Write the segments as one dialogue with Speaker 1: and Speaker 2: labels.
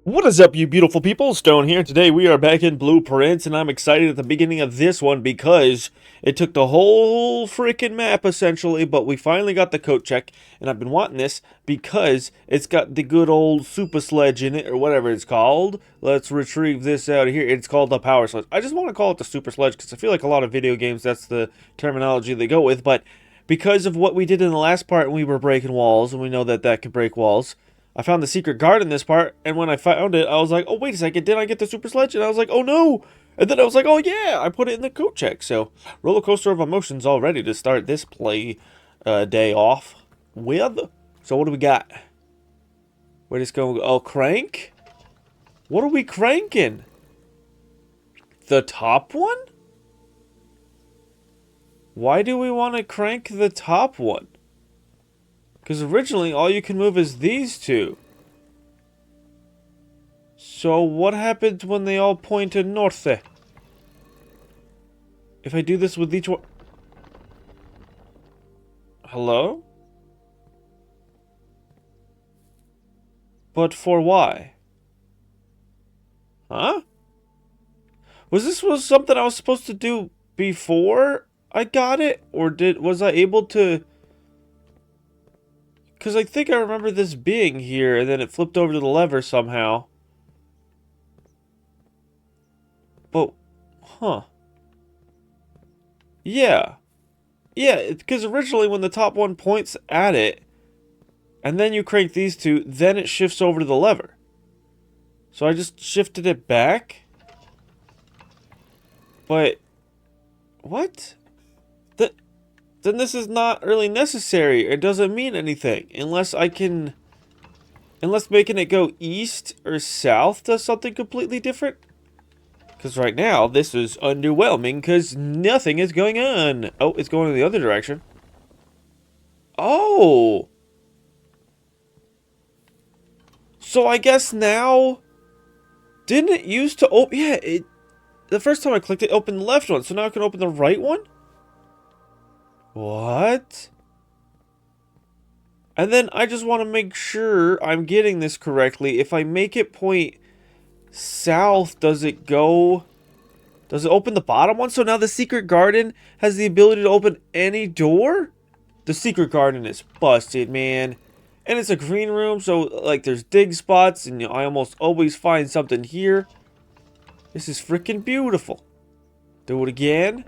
Speaker 1: What is up, you beautiful people? Stone here. Today we are back in Blueprints, and I'm excited at the beginning of this one because it took the whole freaking map, essentially, but we finally got the coat check, and I've been wanting this because it's got the good old super sledge in it, or whatever it's called. Let's retrieve this out of here. It's called the power sledge. I just want to call it the super sledge because I feel like a lot of video games, that's the terminology they go with, but because of what we did in the last part, and we were breaking walls, and we know that that can break walls, I found the secret guard in this part, and when I found it, I was like, oh, wait a second, did I get the super sledge? And I was like, oh, no. And then I was like, oh, yeah, I put it in the coat check. So, roller coaster of emotions all ready to start this play day off with. So, what do we got? We're just going, oh, crank? What are we cranking? The top one? Why do we want to crank the top one? Because originally, all you can move is these two. So what happens when they all point to north? If I do this with each one... Hello? But for why? Huh? Was something I was supposed to do before I got it? Or was I able to... Because I think I remember this being here, and then it flipped over to the lever somehow. But, huh. Yeah. Yeah, because originally when the top one points at it, and then you crank these two, then it shifts over to the lever. So I just shifted it back? But, what? Then this is not really necessary. It doesn't mean anything. Unless making it go east or south does something completely different. Because right now, this is underwhelming because nothing is going on. Oh, it's going in the other direction. Oh! So I guess now... Didn't it used to open... Yeah, the first time I clicked it, opened the left one. So now I can open the right one? What? And then I just want to make sure I'm getting this correctly. If I make it point south, does it open the bottom one? So now the secret garden has the ability to open any door? The secret garden is busted, man. And it's a green room, so like there's dig spots, and I almost always find something here. This is freaking beautiful. Do it again.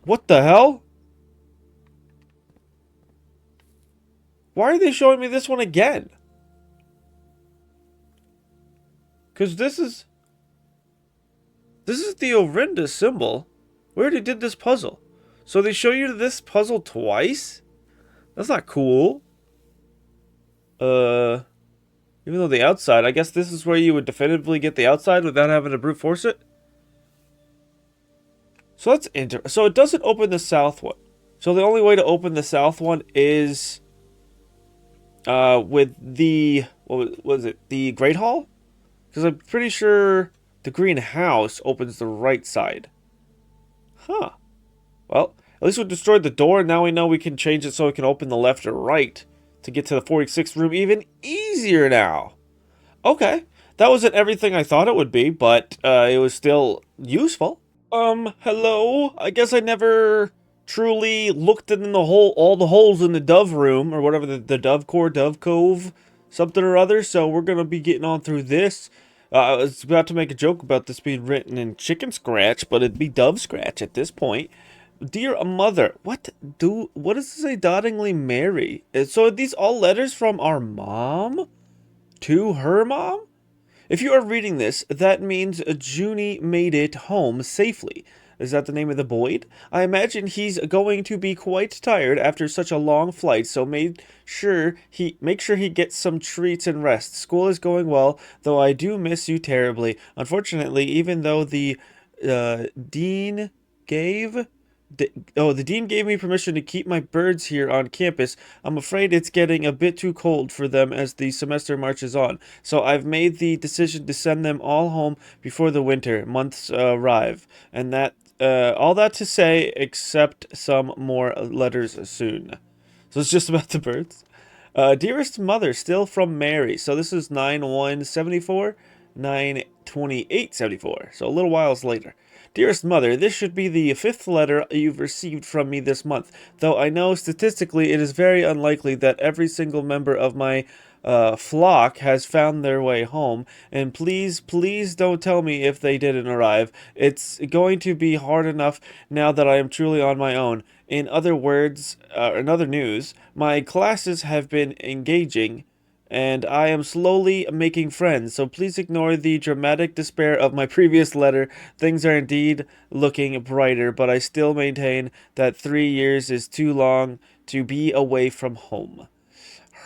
Speaker 1: What the hell? Why are they showing me this one again? Because this is the Orinda symbol. We already did this puzzle. So they show you this puzzle twice? That's not cool. Even though the outside, I guess this is where you would definitively get the outside without having to brute force it. So that's interesting. So it doesn't open the south one. So the only way to open the south one is with the, what was it? The Great Hall? Because I'm pretty sure the greenhouse opens the right side. Huh. Well, at least we destroyed the door, and now we know we can change it so it can open the left or right to get to the 46th room even easier now. Okay. That wasn't everything I thought it would be, but it was still useful. Hello? I guess I never truly looked in the all the holes in the Dove room, or whatever, the Dove Core, Dove Cove, something or other, so we're gonna be getting on through this. I was about to make a joke about this being written in chicken scratch, but it'd be dove scratch at this point. Dear mother, what does it say? Doddingly Mary. So are these all letters from our mom to her mom? If you are reading this, that means Junie made it home safely. Is that the name of the Boyd? I imagine he's going to be quite tired after such a long flight, so make sure he gets some treats and rest. School is going well, though I do miss you terribly. Unfortunately, even though the dean gave the dean gave me permission to keep my birds here on campus. I'm afraid it's getting a bit too cold for them as the semester marches on. So I've made the decision to send them all home before the winter months arrive. And that all that to say, except some more letters soon. So it's just about the birds. Dearest mother, still from Mary. So this is 9/1/74, 9/28/74. So a little whiles later. Dearest mother, this should be the fifth letter you've received from me this month, though I know statistically it is very unlikely that every single member of my flock has found their way home, and please, please don't tell me if they didn't arrive. It's going to be hard enough now that I am truly on my own. In other news, my classes have been engaging, and I am slowly making friends, so please ignore the dramatic despair of my previous letter. Things are indeed looking brighter, but I still maintain that 3 years is too long to be away from home.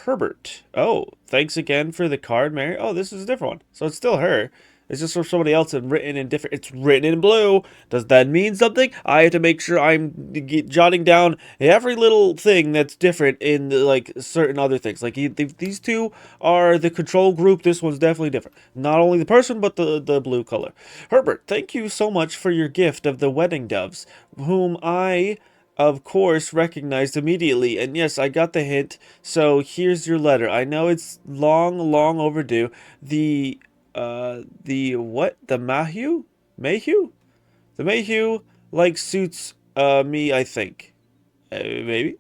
Speaker 1: Herbert. Oh, thanks again for the card, Mary. Oh, this is a different one. So it's still her. It's just from somebody else and written in different. It's written in blue. Does that mean something? I have to make sure I'm jotting down every little thing that's different in like certain other things. Like these two are the control group. This one's definitely different. Not only the person, but the blue color. Herbert, thank you so much for your gift of the wedding doves, whom I of course recognized immediately. And yes, I got the hint. So here's your letter. I know it's long, long overdue. The what? The Mayhew? Mayhew? The Mayhew like suits me, I think. Maybe.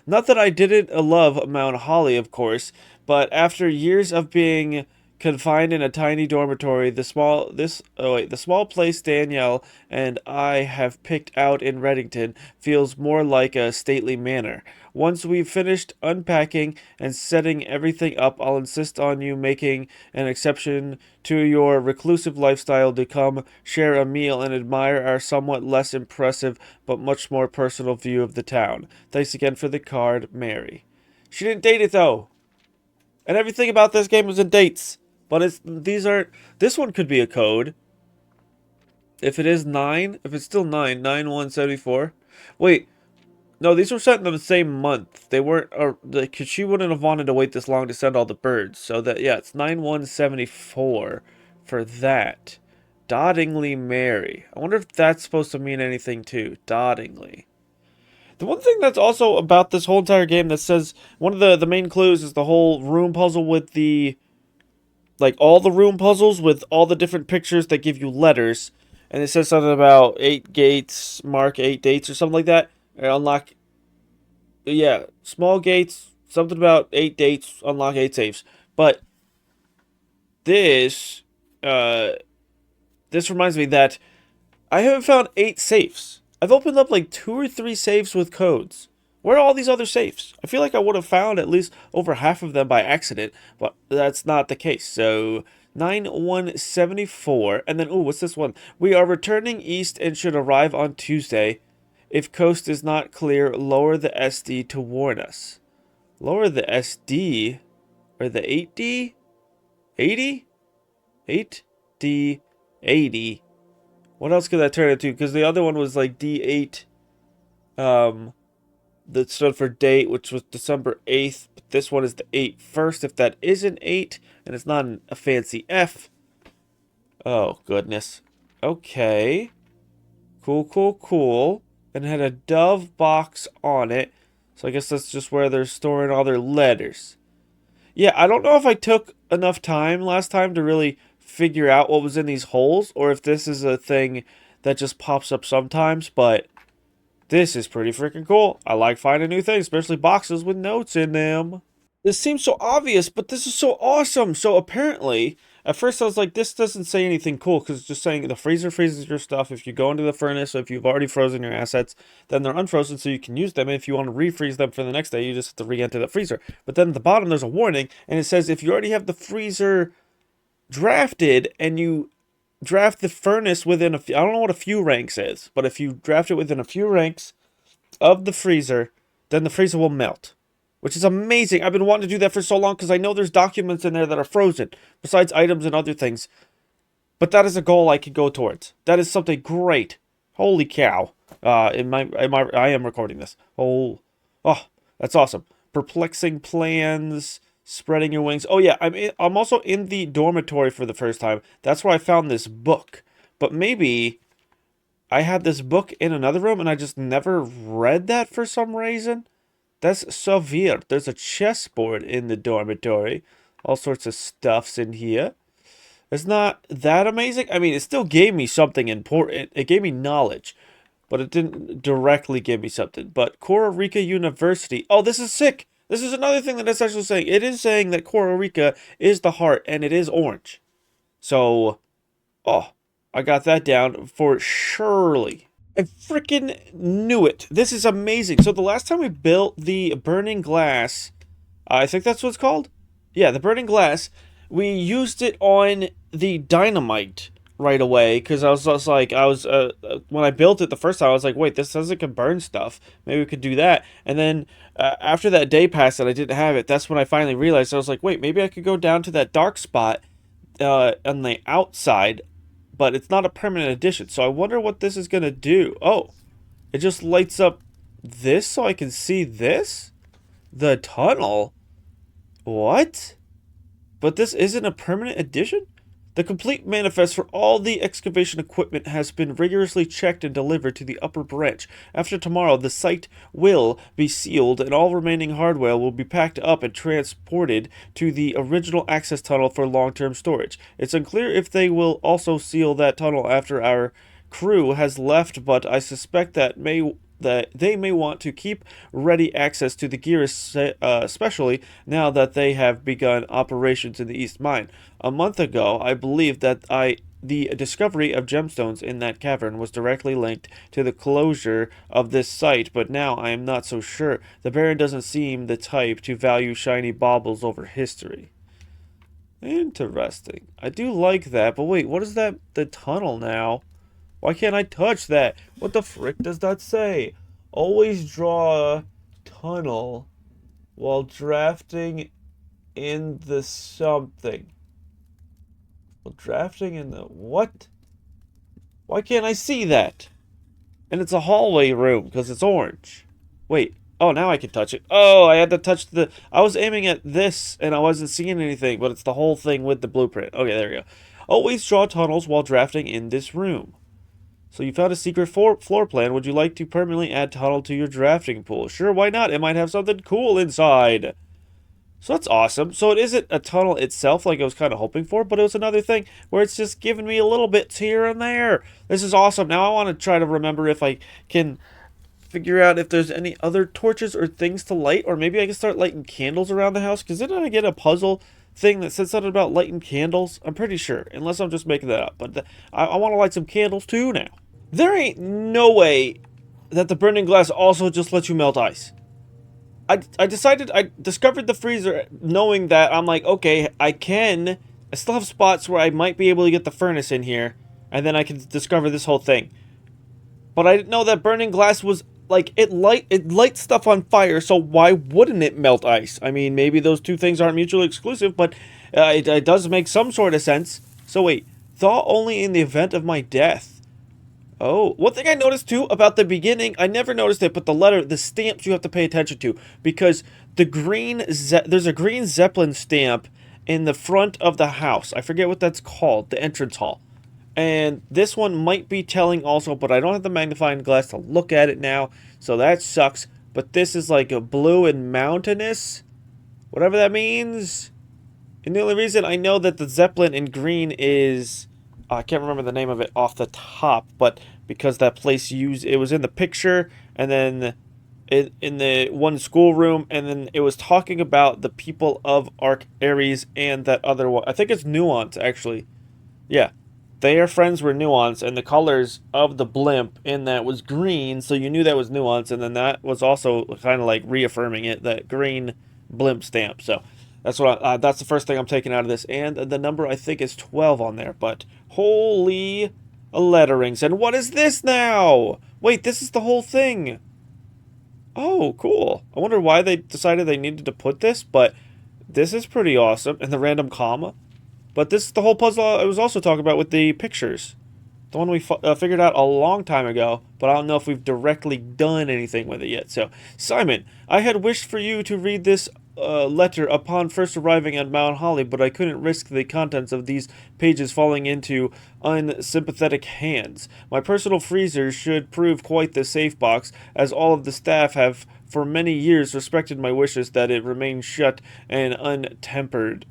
Speaker 1: Not that I didn't love Mount Holly, of course, but after years of being confined in a tiny dormitory, the small place Danielle and I have picked out in Reddington feels more like a stately manor. Once we've finished unpacking and setting everything up, I'll insist on you making an exception to your reclusive lifestyle to come share a meal and admire our somewhat less impressive but much more personal view of the town. Thanks again for the card, Mary. She didn't date it though. And everything about this game was in dates. But these aren't. This one could be a code. If it is 9, if it's still 9/1/74. Wait, no, these were sent in the same month. They weren't, because she wouldn't have wanted to wait this long to send all the birds. So that, yeah, it's 9/1/74 for that. Doddingly Mary. I wonder if that's supposed to mean anything too. Doddingly. The one thing that's also about this whole entire game that says one of the main clues is the whole room puzzle with the like all the room puzzles with all the different pictures that give you letters, and it says something about 8 gates, mark 8 dates or something like that. Or unlock, yeah, small gates, something about 8 dates, unlock 8 safes. But this, uh, this reminds me that I haven't found 8 safes. I've opened up like 2 or 3 safes with codes. Where are all these other safes? I feel like I would have found at least over half of them by accident, but that's not the case. So 9/1/74, and then what's this one? We are returning east and should arrive on Tuesday. If coast is not clear, lower the SD to warn us. Lower the SD or the 8D? 80? 8D 80. What else could that turn into? Because the other one was like D8. That stood for date, which was December 8th. But this one is the 8th. If that is an 8, and it's not a fancy F. Oh, goodness. Okay. Cool, cool, cool. And it had a dove box on it. So I guess that's just where they're storing all their letters. Yeah, I don't know if I took enough time last time to really figure out what was in these holes, or if this is a thing that just pops up sometimes, but this is pretty freaking cool. I like finding new things, especially boxes with notes in them. This seems so obvious, but this is so awesome. So apparently, at first I was like, this doesn't say anything cool because it's just saying the freezer freezes your stuff. If you go into the furnace, so if you've already frozen your assets, then they're unfrozen so you can use them. And if you want to refreeze them for the next day, you just have to re-enter the freezer. But then at the bottom, there's a warning, and it says if you already have the freezer drafted and you draft the furnace within I don't know what a few ranks is, but if you draft it within a few ranks of the freezer, then the freezer will melt, which is amazing. I've been wanting to do that for so long because I know there's documents in there that are frozen, besides items and other things. But that is a goal I could go towards. That is something great. Holy cow! I am recording this. Oh, that's awesome. Perplexing plans. Spreading your wings. Oh yeah, I'm also in the dormitory for the first time. That's where I found this book. But maybe I had this book in another room and I just never read that for some reason. That's so weird. There's a chessboard in the dormitory. All sorts of stuffs in here. It's not that amazing. I mean, it still gave me something important. It gave me knowledge, but it didn't directly give me something. But Costa Rica University. Oh, this is sick. This is another thing that it's actually saying. It is saying that Costa Rica is the heart, and it is orange. So, oh, I got that down for surely. I freaking knew it. This is amazing. So the last time we built the burning glass, I think that's what it's called. Yeah, the burning glass. We used it on the dynamite right away because I was just like, when I built it the first time, I was like, wait, this says it can burn stuff. Maybe we could do that. And then after that day passed and I didn't have it, that's when I finally realized I was like, wait, maybe I could go down to that dark spot on the outside, but it's not a permanent addition. So I wonder what this is gonna do. Oh, it just lights up this so I can see this? The tunnel? What? But this isn't a permanent addition? The complete manifest for all the excavation equipment has been rigorously checked and delivered to the upper branch. After tomorrow, the site will be sealed and all remaining hardware will be packed up and transported to the original access tunnel for long-term storage. It's unclear if they will also seal that tunnel after our crew has left, but I suspect that they may want to keep ready access to the gear, especially now that they have begun operations in the East Mine. A month ago, I believed that the discovery of gemstones in that cavern was directly linked to the closure of this site, but now I am not so sure. The Baron doesn't seem the type to value shiny baubles over history. Interesting. I do like that, but wait, what is that? The tunnel now? Why can't I touch that? What the frick does that say? Always draw a tunnel while drafting in the something. While drafting in the what? Why can't I see that? And it's a hallway room because it's orange. Wait. Oh, now I can touch it. Oh, I had to touch the... I was aiming at this and I wasn't seeing anything, but it's the whole thing with the blueprint. Okay, there we go. Always draw tunnels while drafting in this room. So you found a secret floor plan. Would you like to permanently add tunnel to your drafting pool? Sure, why not? It might have something cool inside. So that's awesome. So it isn't a tunnel itself like I was kind of hoping for, but it was another thing where it's just giving me a little bits here and there. This is awesome. Now I want to try to remember if I can figure out if there's any other torches or things to light, or maybe I can start lighting candles around the house, because didn't I get a puzzle thing that said something about lighting candles? I'm pretty sure, unless I'm just making that up, but I want to light some candles too now. There ain't no way that the burning glass also just lets you melt ice. I discovered the freezer knowing that I'm like, okay, I still have spots where I might be able to get the furnace in here, and then I can discover this whole thing. But I didn't know that burning glass was, like, it lights stuff on fire, so why wouldn't it melt ice? I mean, maybe those two things aren't mutually exclusive, but it does make some sort of sense. So wait, thaw only in the event of my death. Oh, one thing I noticed too about the beginning, I never noticed it, but the stamps you have to pay attention to, because there's a green Zeppelin stamp in the front of the house. I forget what that's called, the entrance hall. And this one might be telling also, but I don't have the magnifying glass to look at it now, so that sucks. But this is like a blue and mountainous, whatever that means. And the only reason I know that the Zeppelin in green is... I can't remember the name of it off the top, but because that place it was in the picture, and then in the one schoolroom, and then it was talking about the people of Arc Ares and that other one. I think it's Nuance, actually. Yeah. Their friends were Nuance, and the colors of the blimp in that was green, so you knew that was Nuance, and then that was also kind of like reaffirming it, that green blimp stamp. So that's that's the first thing I'm taking out of this, and the number I think is 12 on there, but holy letterings. And what is this now? Wait, this is the whole thing. Oh, cool. I wonder why they decided they needed to put this, but this is pretty awesome. And the random comma. But this is the whole puzzle I was also talking about with the pictures. The one we figured out a long time ago, but I don't know if we've directly done anything with it yet. So, Simon, I had wished for you to read this letter upon first arriving at Mount Holly, but I couldn't risk the contents of these pages falling into unsympathetic hands. My personal freezer should prove quite the safe box, as all of the staff have for many years respected my wishes that it remain shut and untampered.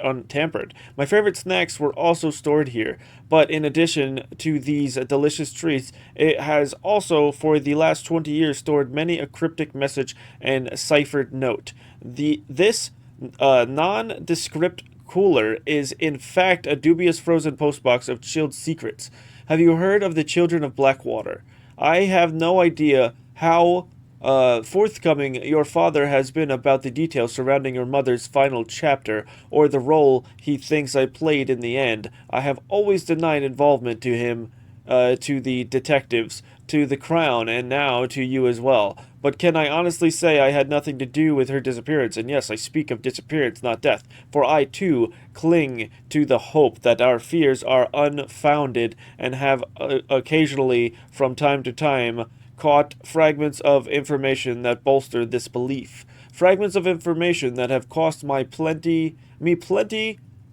Speaker 1: My favorite snacks were also stored here, but in addition to these delicious treats, it has also for the last 20 years stored many a cryptic message and ciphered note. This nondescript cooler is in fact a dubious frozen postbox of chilled secrets. Have you heard of the Children of Blackwater? I have no idea how forthcoming your father has been about the details surrounding your mother's final chapter, or the role he thinks I played in the end. I have always denied involvement to him, to the detectives, to the Crown, and now to you as well. But can I honestly say I had nothing to do with her disappearance? And yes, I speak of disappearance, not death, for I too cling to the hope that our fears are unfounded and have occasionally, from time to time, caught fragments of information that bolster this belief. Fragments of information that have cost me plenty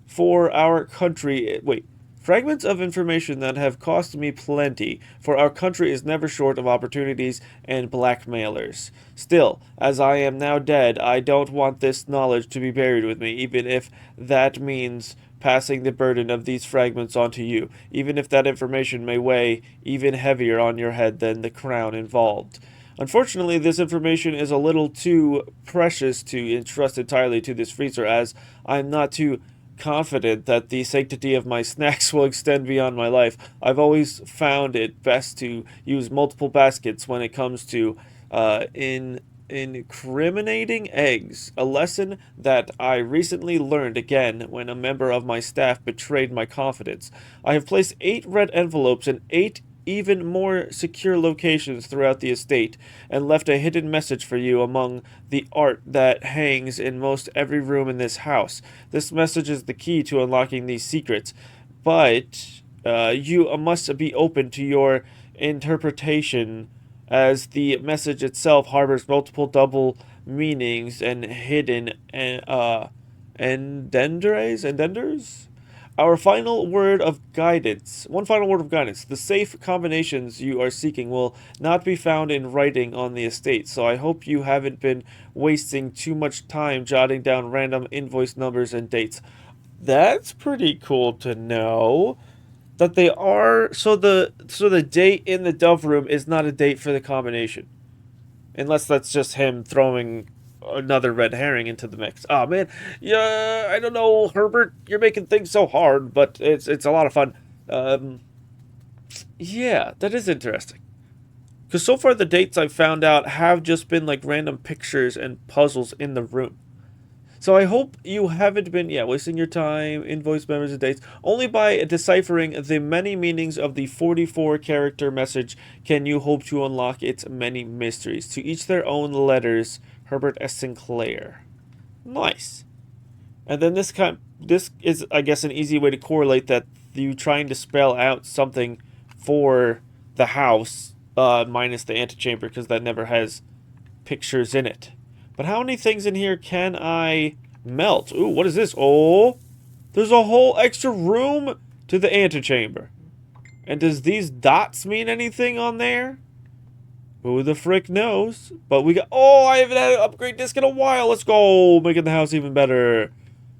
Speaker 1: for our country. Wait. Fragments of information that have cost me plenty, for our country is never short of opportunities and blackmailers. Still, as I am now dead, I don't want this knowledge to be buried with me, even if that means passing the burden of these fragments on to you, even if that information may weigh even heavier on your head than the crown involved. Unfortunately, this information is a little too precious to entrust entirely to this freezer, as I'm not too confident that the sanctity of my snacks will extend beyond my life. I've always found it best to use multiple baskets when it comes to incriminating eggs, a lesson that I recently learned again when a member of my staff betrayed my confidence. I have placed 8 red envelopes in 8 even more secure locations throughout the estate, and left a hidden message for you among the art that hangs in most every room in this house. This message is the key to unlocking these secrets, but you must be open to your interpretation, as the message itself harbors multiple double meanings and hidden endenders? One final word of guidance. The safe combinations you are seeking will not be found in writing on the estate, so I hope you haven't been wasting too much time jotting down random invoice numbers and dates. That's pretty cool to know. That they are so the date in the Dove room is not a date for the combination. Unless that's just him throwing another red herring into the mix. Oh man, yeah, I don't know, Herbert. You're making things so hard, but it's a lot of fun. Yeah, that is interesting. Because so far the dates I've found out have just been like random pictures and puzzles in the room. So I hope you haven't been, wasting your time, invoice numbers and dates. Only by deciphering the many meanings of the 44-character message can you hope to unlock its many mysteries. To each their own letters, Herbert S. Sinclair. Nice. And then this is, I guess, an easy way to correlate that you trying to spell out something for the house, minus the antechamber, because that never has pictures in it. But how many things in here can I melt? Ooh, what is this? Oh, there's a whole extra room to the antechamber. And does these dots mean anything on there? Who the frick knows? But we got... Oh, I haven't had an upgrade disc in a while. Let's go. Making the house even better.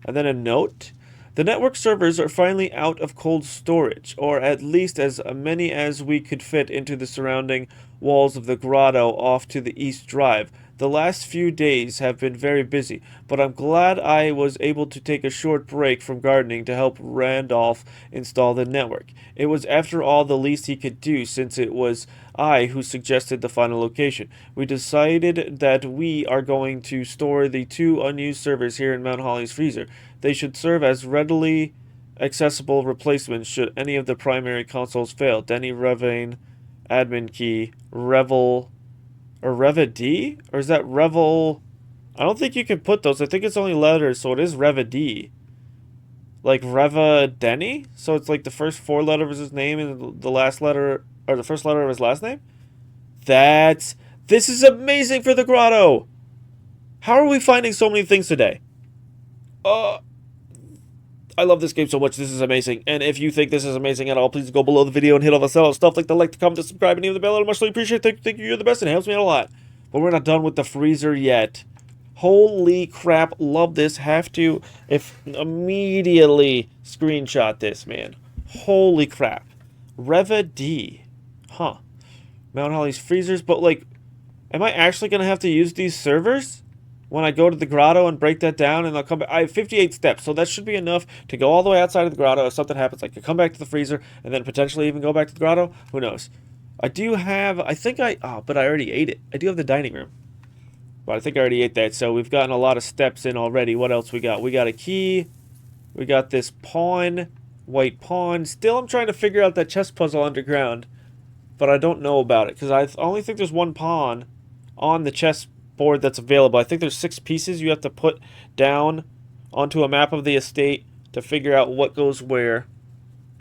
Speaker 1: And then a note. The network servers are finally out of cold storage, or at least as many as we could fit into the surrounding walls of the grotto off to the East Drive. The last few days have been very busy, but I'm glad I was able to take a short break from gardening to help Randolph install the network. It was, after all, the least he could do, since it was I who suggested the final location. We decided that we are going to store the 2 unused servers here in Mount Holly's freezer. They should serve as readily accessible replacements should any of the primary consoles fail. Denny Revane, admin key, Revel... Or Revd? Or is that Revel? I don't think you can put those. I think it's only letters, so it is Revd. Like Reva Denny? So it's like the first 4 letters of his name and the last letter, or the first letter of his last name? This is amazing for the grotto! How are we finding so many things today? I love this game so much. This is amazing. And if you think this is amazing at all, please go below the video and hit all the stuff like the like, the comment, the subscribe, and even the bell. I much appreciate it. Thank you. You're the best, and it helps me out a lot. But we're not done with the freezer yet. Holy crap, love this. Have to if immediately screenshot this, man. Holy crap. Reva D. Huh. Mount Holly's freezers, but like, am I actually gonna have to use these servers when I go to the grotto and break that down and I'll come back? I have 58 steps, so that should be enough to go all the way outside of the grotto. If something happens, I could come back to the freezer and then potentially even go back to the grotto. Who knows? I do have, but I already ate it. I do have the dining room. But I think I already ate that, so we've gotten a lot of steps in already. What else we got? We got a key. We got this pawn. White pawn. Still, I'm trying to figure out that chess puzzle underground. But I don't know about it, because I only think there's one pawn on the chess board that's available. I think there's 6 pieces you have to put down onto a map of the estate to figure out what goes where.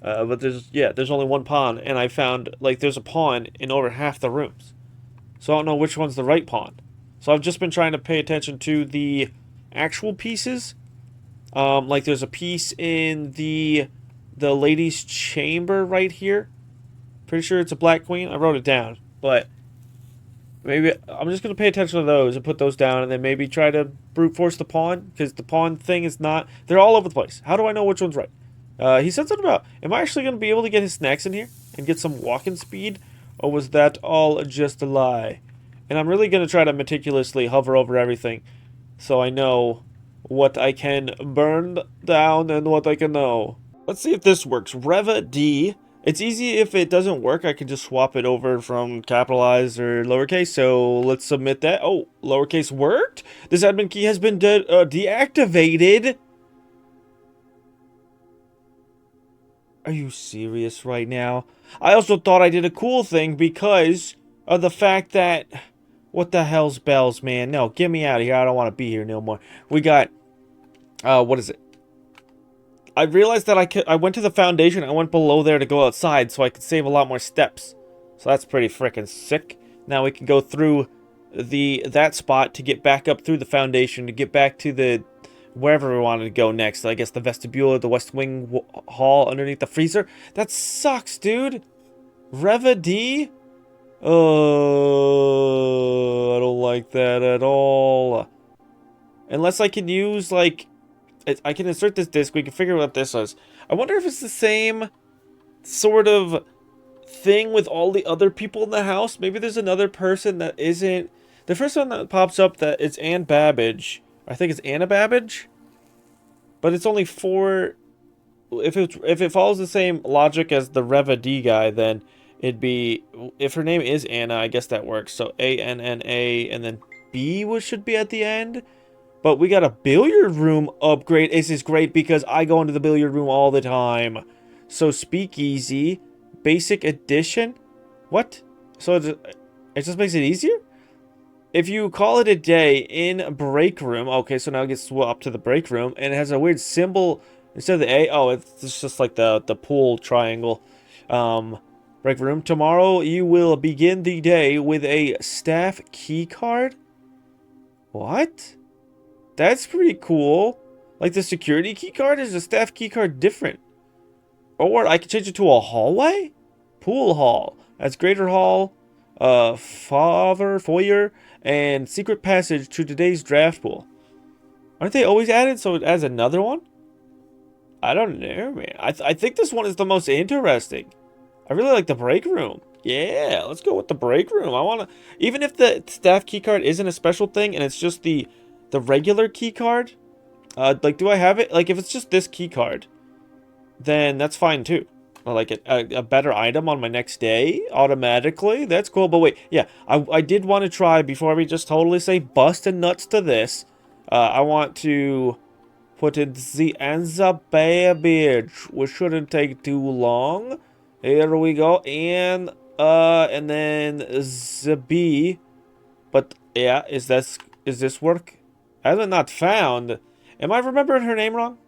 Speaker 1: But there's only one pawn, and I found, like, there's a pawn in over half the rooms. So I don't know which one's the right pawn. So I've just been trying to pay attention to the actual pieces. Like there's a piece in the lady's chamber right here. Pretty sure it's a black queen. I wrote it down, but maybe I'm just gonna pay attention to those and put those down, and then maybe try to brute force the pawn, because the pawn thing is not. They're all over the place. How do I know which one's right? He said something about, am I actually gonna be able to get his snacks in here and get some walking speed, or was that all just a lie? And I'm really going to try to meticulously hover over everything so I know what I can burn down and what I can know. Let's see if this works. Reva D. It's easy if it doesn't work. I can just swap it over from capitalized or lowercase. So let's submit that. Oh, lowercase worked. This admin key has been deactivated. Are you serious right now? I also thought I did a cool thing because of the fact that... What the hell's bells, man? No, get me out of here. I don't want to be here no more. We got... what is it? I realized that I went to the foundation. I went below there to go outside so I could save a lot more steps. So that's pretty freaking sick. Now we can go through that spot to get back up through the foundation to get back to the... wherever we wanted to go next. I guess the vestibule or the West Wing hall underneath the freezer. That sucks, dude. Reva D? Oh, I don't like that at all. Unless I can use, like... I can insert this disc. We can figure out what this is. I wonder if it's the same sort of thing with all the other people in the house. Maybe there's another person that isn't... The first one that pops up that it's Ann Babbage. I think it's Anna Babbage. But it's only 4... If it follows the same logic as the Reva D guy, then... It'd be, if her name is Anna, I guess that works. So A-N-N-A, and then B should be at the end. But we got a billiard room upgrade. This is great because I go into the billiard room all the time. So speakeasy, basic edition. What? So it just makes it easier? If you call it a day in break room. Okay, so now it gets swapped to the break room. And it has a weird symbol instead of the A. Oh, it's just like the pool triangle. Break room. Tomorrow you will begin the day with a staff key card. What? That's pretty cool. Like the security key card, is the staff key card different? Or I could change it to a hallway? Pool hall. That's greater hall, foyer, and secret passage to today's draft pool. Aren't they always added so it adds another one? I don't know, man. I think this one is the most interesting. I really like the break room. Yeah, let's go with the break room. I want to... Even if the staff keycard isn't a special thing and it's just the regular keycard, like, do I have it? Like, if it's just this keycard, then that's fine, too. Like, a better item on my next day, automatically. That's cool. But wait, yeah, I did want to try, before we just totally say busting nuts to this, I want to put in the Anza Babbage, which shouldn't take too long. Here we go, and then Zabi, but yeah, is this work? Has it not found? Am I remembering her name wrong?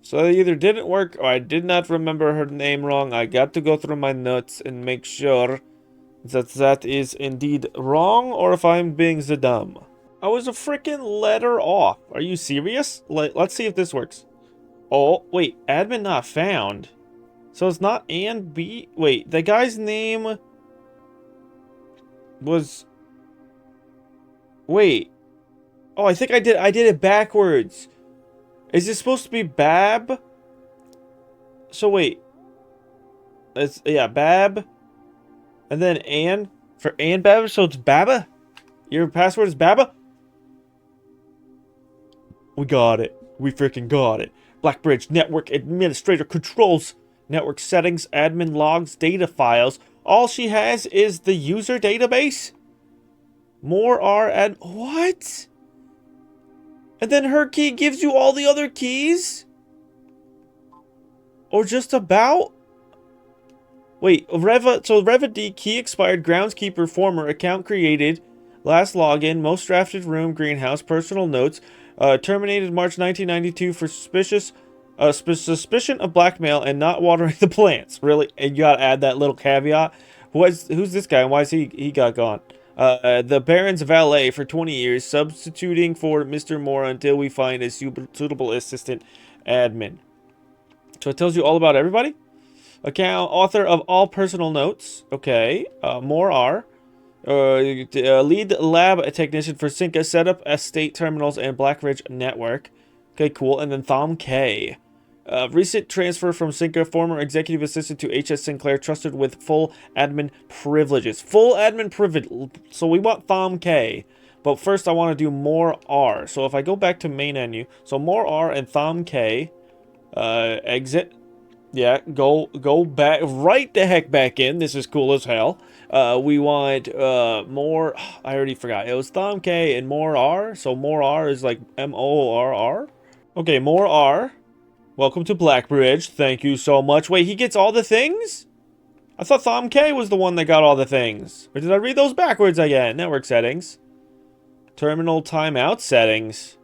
Speaker 1: So it either didn't work or I did not remember her name wrong. I got to go through my notes and make sure that is indeed wrong, or if I'm being the dumb. I was a freaking letter off. Are you serious? Let's see if this works. Oh, wait, admin not found. So it's not Ann B. Wait, the guy's name... was... Wait. Oh, I think I did it backwards. Is it supposed to be Bab? So wait. It's, yeah, Bab. And then Ann. For Ann Bab, so it's Baba? Your password is Baba? We got it. We freaking got it. Blackbridge Network Administrator controls network settings, admin logs, data files. All she has is the user database? More are at... What? And then her key gives you all the other keys? Or just about? Wait, Reva D key expired, groundskeeper, former, account created, last login, most drafted room, greenhouse, personal notes, terminated March 1992 for suspicion of blackmail and not watering the plants. Really? And you gotta add that little caveat. Who's this guy and why is he got gone? The Baron's valet for 20 years, substituting for Mr. Moore until we find a suitable assistant admin. So it tells you all about everybody. Account author of all personal notes. Okay. More are. Lead lab technician for Cinca, setup estate terminals and Blackridge network. Okay, cool. And then Thom K. Recent transfer from Cinca, former executive assistant to H.S. Sinclair, trusted with full admin privileges. Full admin privilege. So we want Thom K. But first I want to do more R. So if I go back to main menu. So more R and Thom K. Exit. Yeah, go back, right the heck back in. This is cool as hell. We want more. I already forgot. It was Thom K and more R. So more R is like MORR. Okay, more R. Welcome to Blackbridge. Thank you so much. Wait, he gets all the things? I thought Thom K was the one that got all the things. Or did I read those backwards again? Network settings. Terminal timeout settings.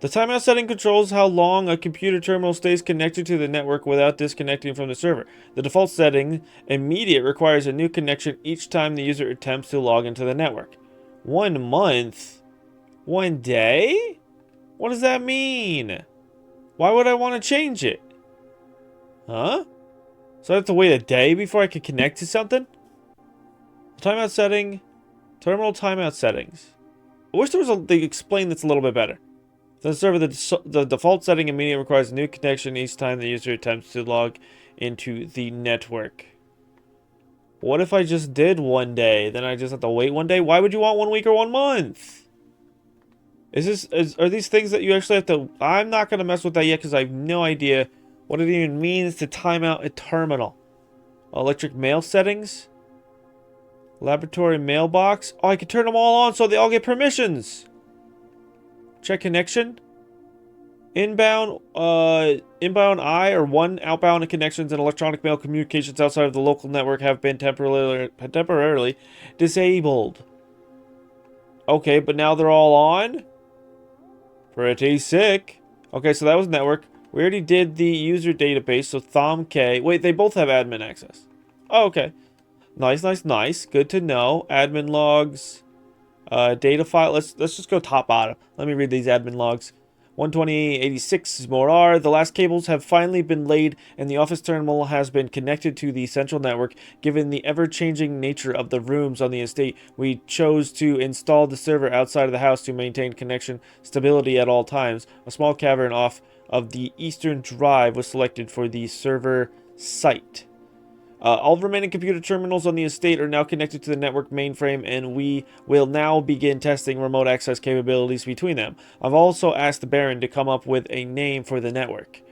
Speaker 1: The timeout setting controls how long a computer terminal stays connected to the network without disconnecting from the server. The default setting, immediate, requires a new connection each time the user attempts to log into the network. 1 month? 1 day? What does that mean? Why would I want to change it? Huh? So I have to wait a day before I can connect to something? Timeout setting. Terminal timeout settings. I wish there was they explain this a little bit better. The server, the default setting immediately requires a new connection each time the user attempts to log into the network. What if I just did 1 day? Then I just have to wait 1 day? Why would you want 1 week or 1 month? Are these things that you actually have to... I'm not going to mess with that yet because I have no idea what it even means to time out a terminal. Electric mail settings? Laboratory mailbox? Oh, I can turn them all on so they all get permissions. Check connection. Inbound I or one outbound connections and electronic mail communications outside of the local network have been temporarily disabled. Okay, but now they're all on? Pretty sick. Okay, so that was network. We already did the user database, so Thom K. Wait, they both have admin access. Oh, okay. Nice, nice, nice. Good to know. Admin logs. Data file. Let's just go top bottom. Let me read these admin logs. 128.86 is more R. The last cables have finally been laid and the office terminal has been connected to the central network. Given the ever-changing nature of the rooms on the estate, we chose to install the server outside of the house to maintain connection stability at all times. A small cavern off of the eastern drive was selected for the server site. All remaining computer terminals on the estate are now connected to the network mainframe, and we will now begin testing remote access capabilities between them. I've also asked the Baron to come up with a name for the network.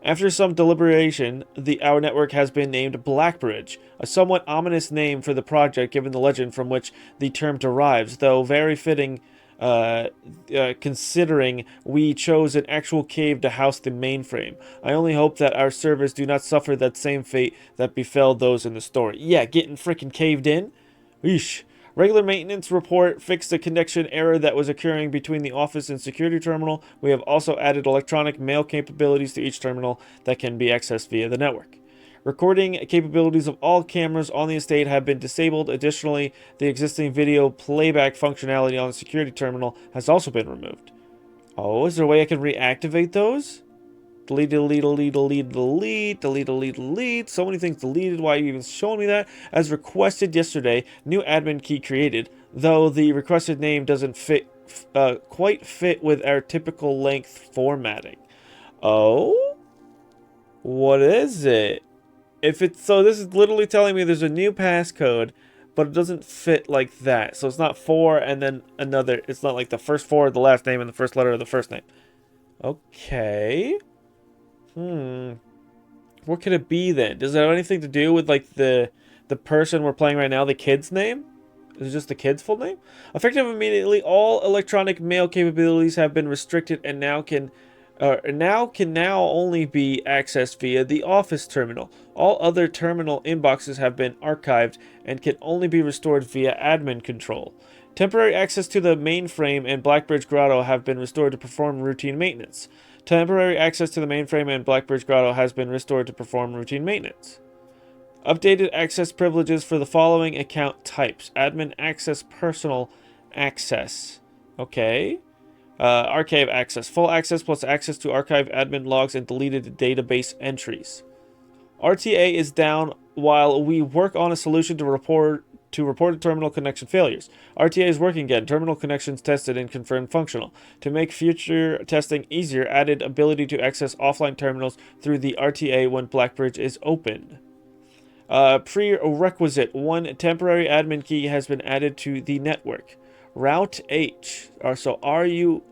Speaker 1: After some deliberation, our network has been named Blackbridge, a somewhat ominous name for the project given the legend from which the term derives, though very fitting considering we chose an actual cave to house the mainframe. I only hope that our servers do not suffer that same fate that befell those in the story. Yeah, getting freaking caved in? Eesh. Regular maintenance report fixed the connection error that was occurring between the office and security terminal. We have also added electronic mail capabilities to each terminal that can be accessed via the network. Recording capabilities of all cameras on the estate have been disabled. Additionally, the existing video playback functionality on the security terminal has also been removed. Oh, is there a way I can reactivate those? Delete, delete, delete, delete, delete, delete, delete, delete. So many things deleted. Why are you even showing me that? As requested yesterday, new admin key created. Though the requested name doesn't quite fit with our typical length formatting. Oh? What is it? If it's so, this is literally telling me there's a new passcode, but it doesn't fit like that. So it's not 4 and then another. It's not like the first 4 of the last name and the first letter of the first name. Okay. What could it be then? Does it have anything to do with like the person we're playing right now, the kid's name? Is it just the kid's full name? Effective immediately, all electronic mail capabilities have been restricted and now can only be accessed via the office terminal. All other terminal inboxes have been archived and can only be restored via admin control. Temporary access to the mainframe and Blackbridge Grotto have been restored to perform routine maintenance. Temporary access to the mainframe and Blackbridge Grotto has been restored to perform routine maintenance. Updated access privileges for the following account types. Admin access, personal access. Okay. Archive access. Full access plus access to archive admin logs and deleted database entries. RTA is down while we work on a solution to reported terminal connection failures. RTA is working again. Terminal connections tested and confirmed functional. To make future testing easier, added ability to access offline terminals through the RTA when Blackbridge is open. Prerequisite. 1 temporary admin key has been added to the network. Route H. So RUOTH.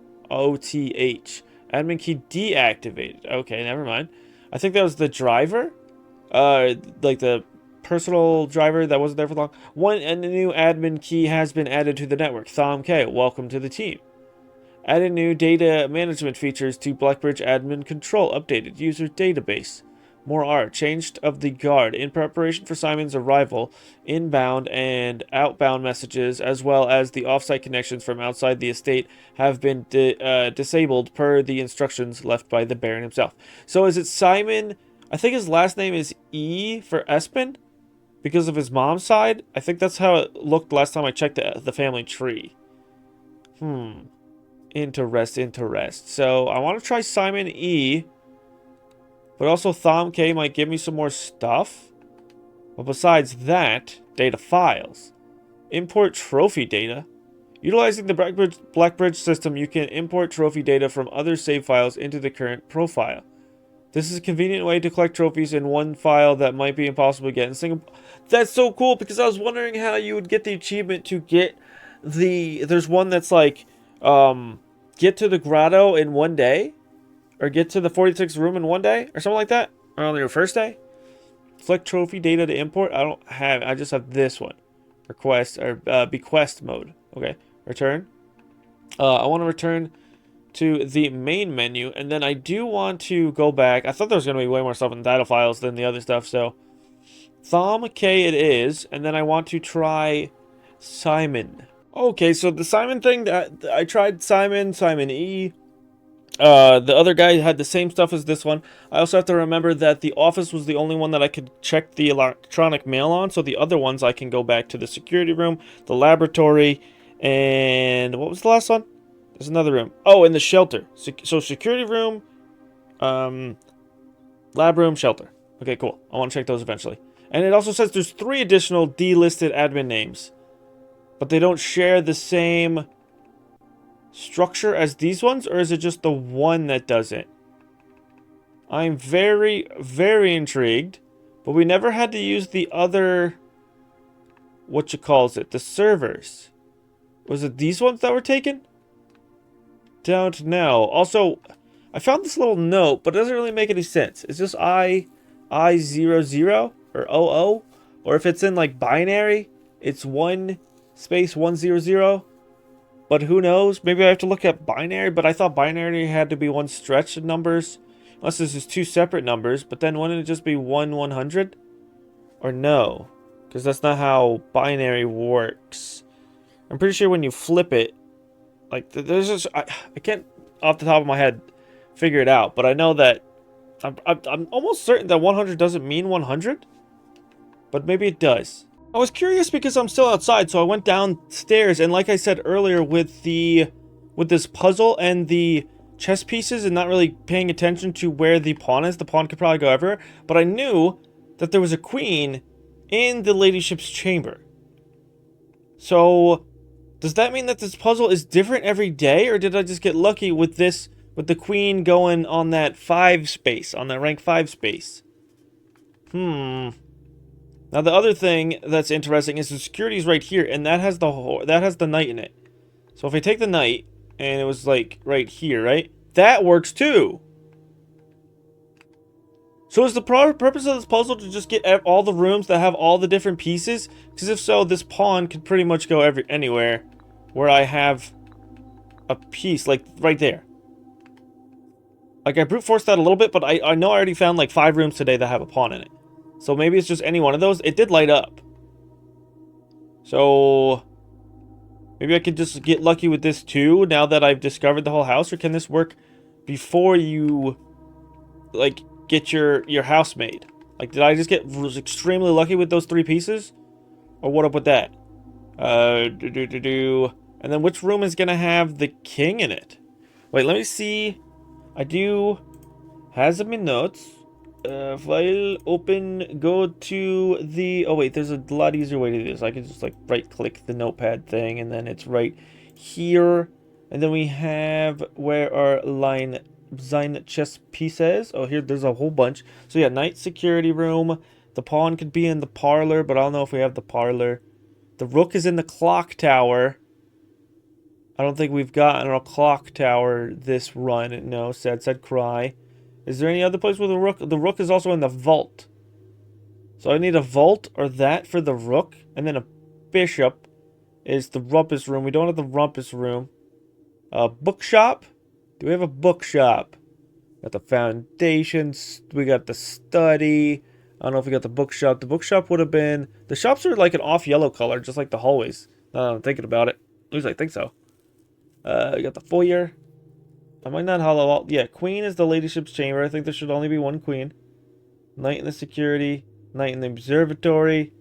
Speaker 1: Admin key deactivated. Okay, never mind. I think that was the driver. Like the personal driver that wasn't there for long. 1 and a new admin key has been added to the network. Thom K. Welcome to the team. Added new data management features to Blackbridge admin control. Updated user database. More art. Changed of the guard. In preparation for Simon's arrival, inbound and outbound messages, as well as the offsite connections from outside the estate, have been disabled per the instructions left by the Baron himself. So is it Simon? I think his last name is E for Espen because of his mom's side. I think that's how it looked last time I checked the family tree. Interest. So I want to try Simon E. But also Thom K might give me some more stuff. But besides that, data files. Import trophy data. Utilizing the Blackbridge system, you can import trophy data from other save files into the current profile. This is a convenient way to collect trophies in one file that might be impossible to get in single. That's so cool because I was wondering how you would get the achievement to get the... There's one that's like, get to the grotto in one day. Or get to the 46th room in one day? Or something like that? Or on your first day? Select trophy data to import. I just have this one. Request or bequest mode. Okay. Return. I want to return to the main menu. And then I do want to go back. I thought there was going to be way more stuff in data files than the other stuff. So Thom K it is. And then I want to try Simon. Okay. So the Simon thing. I tried Simon E. The other guy had the same stuff as this one. I also have to remember that the office was the only one that I could check the electronic mail on. So the other ones I can go back to the security room, the laboratory, and what was the last one? There's another room. Oh, and the shelter. So security room, lab room, shelter. Okay, cool. I want to check those eventually. And it also says there's 3 additional delisted admin names. But they don't share the same structure as these ones, or is it just the one that does it? I'm very, very intrigued, but we never had to use the other, the servers. Was it these ones that were taken? Don't know. Also, I found this little note, but it doesn't really make any sense. Is this I00 or 00? Or if it's in like binary, it's 1 space 100. But who knows? Maybe I have to look at binary, but I thought binary had to be one stretch of numbers. Unless this is 2 separate numbers, but then wouldn't it just be 100? Or no? Because that's not how binary works. I'm pretty sure when you flip it, like, there's just... I can't, off the top of my head, figure it out. But I know that... I'm almost certain that 100 doesn't mean 100. But maybe it does. I was curious because I'm still outside, so I went downstairs, and like I said earlier, with this puzzle and the chess pieces and not really paying attention to where the pawn is. The pawn could probably go everywhere. But I knew that there was a queen in the ladyship's chamber. So, does that mean that this puzzle is different every day? Or did I just get lucky with this, with the queen going on that 5 space, on that rank 5 space? Now the other thing that's interesting is the security is right here, and that has the knight in it. So if I take the knight, and it was like right here, right? That works too. So is the purpose of this puzzle to just get all the rooms that have all the different pieces? Because if so, this pawn could pretty much go anywhere where I have a piece, like right there. Like I brute forced that a little bit, but I know I already found like 5 rooms today that have a pawn in it. So maybe it's just any one of those. It did light up. So maybe I could just get lucky with this too, now that I've discovered the whole house. Or can this work before you, like, get your house made? Like, did I just get extremely lucky with those 3 pieces? Or what up with that? And then which room is going to have the king in it? Wait, let me see. I do has in my notes. File, open, go to the... Oh, wait, there's a lot easier way to do this. I can just, like, right-click the notepad thing, and then it's right here. And then we have where our line chess pieces. Oh, here, there's a whole bunch. So, yeah, night security room. The pawn could be in the parlor, but I don't know if we have the parlor. The rook is in the clock tower. I don't think we've gotten a clock tower this run. No, said cry. Is there any other place with the rook? The rook is also in the vault. So I need a vault or that for the rook. And then a bishop is the rumpus room. We don't have the rumpus room. Bookshop? Do we have a bookshop? Got the foundations. We got the study. I don't know if we got the bookshop. The bookshop would have been... The shops are like an off yellow color, just like the hallways. I'm thinking about it. At least I think so. We got the foyer. I might not hollow out. Yeah, queen is the ladyship's chamber. I think there should only be 1 queen. Knight in the security. Knight in the observatory.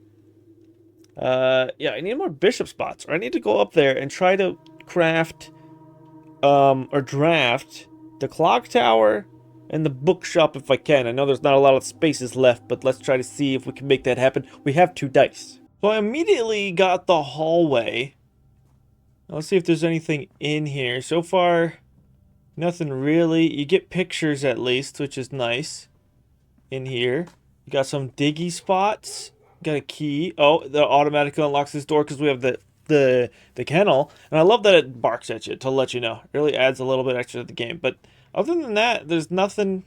Speaker 1: Yeah, I need more bishop spots. Or I need to go up there and try to craft, or draft the clock tower and the bookshop if I can. I know there's not a lot of spaces left, but let's try to see if we can make that happen. We have 2 dice. So I immediately got the hallway. Now let's see if there's anything in here. So far... nothing really. You get pictures at least, which is nice. In here. You got some diggy spots. Got a key. Oh, that automatically unlocks this door because we have the kennel. And I love that it barks at you to let you know. It really adds a little bit extra to the game. But other than that, there's nothing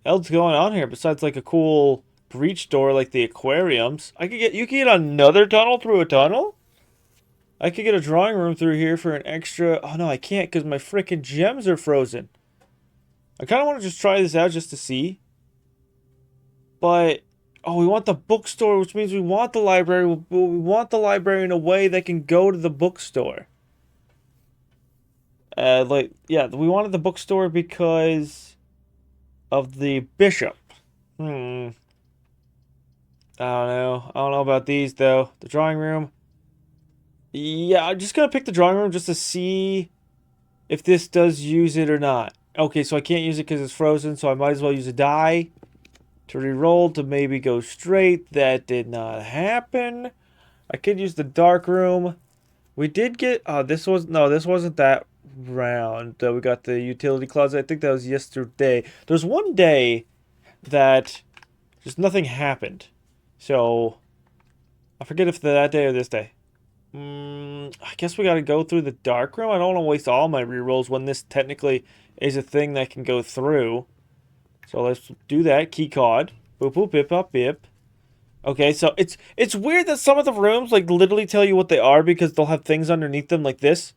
Speaker 1: else going on here besides like a cool breach door like the aquariums. You could get another tunnel through a tunnel? I could get a drawing room through here for an extra... Oh, no, I can't because my freaking gems are frozen. I kind of want to just try this out just to see. But... Oh, we want the bookstore, which means we want the library. We want the library in a way that can go to the bookstore. Yeah, we wanted the bookstore because of the bishop. I don't know. I don't know about these, though. The drawing room... Yeah, I'm just going to pick the drawing room just to see if this does use it or not. Okay, so I can't use it because it's frozen, so I might as well use a die to re-roll to maybe go straight. That did not happen. I could use the dark room. We did get... this wasn't that round. We got the utility closet. I think that was yesterday. There's one day that just nothing happened. So, I forget if that day or this day. I guess we gotta go through the dark room. I don't want to waste all my rerolls when this technically is a thing that can go through. So let's do that. Key card. Boop boop bip bop bip. Okay, so it's weird that some of the rooms like literally tell you what they are because they'll have things underneath them like this.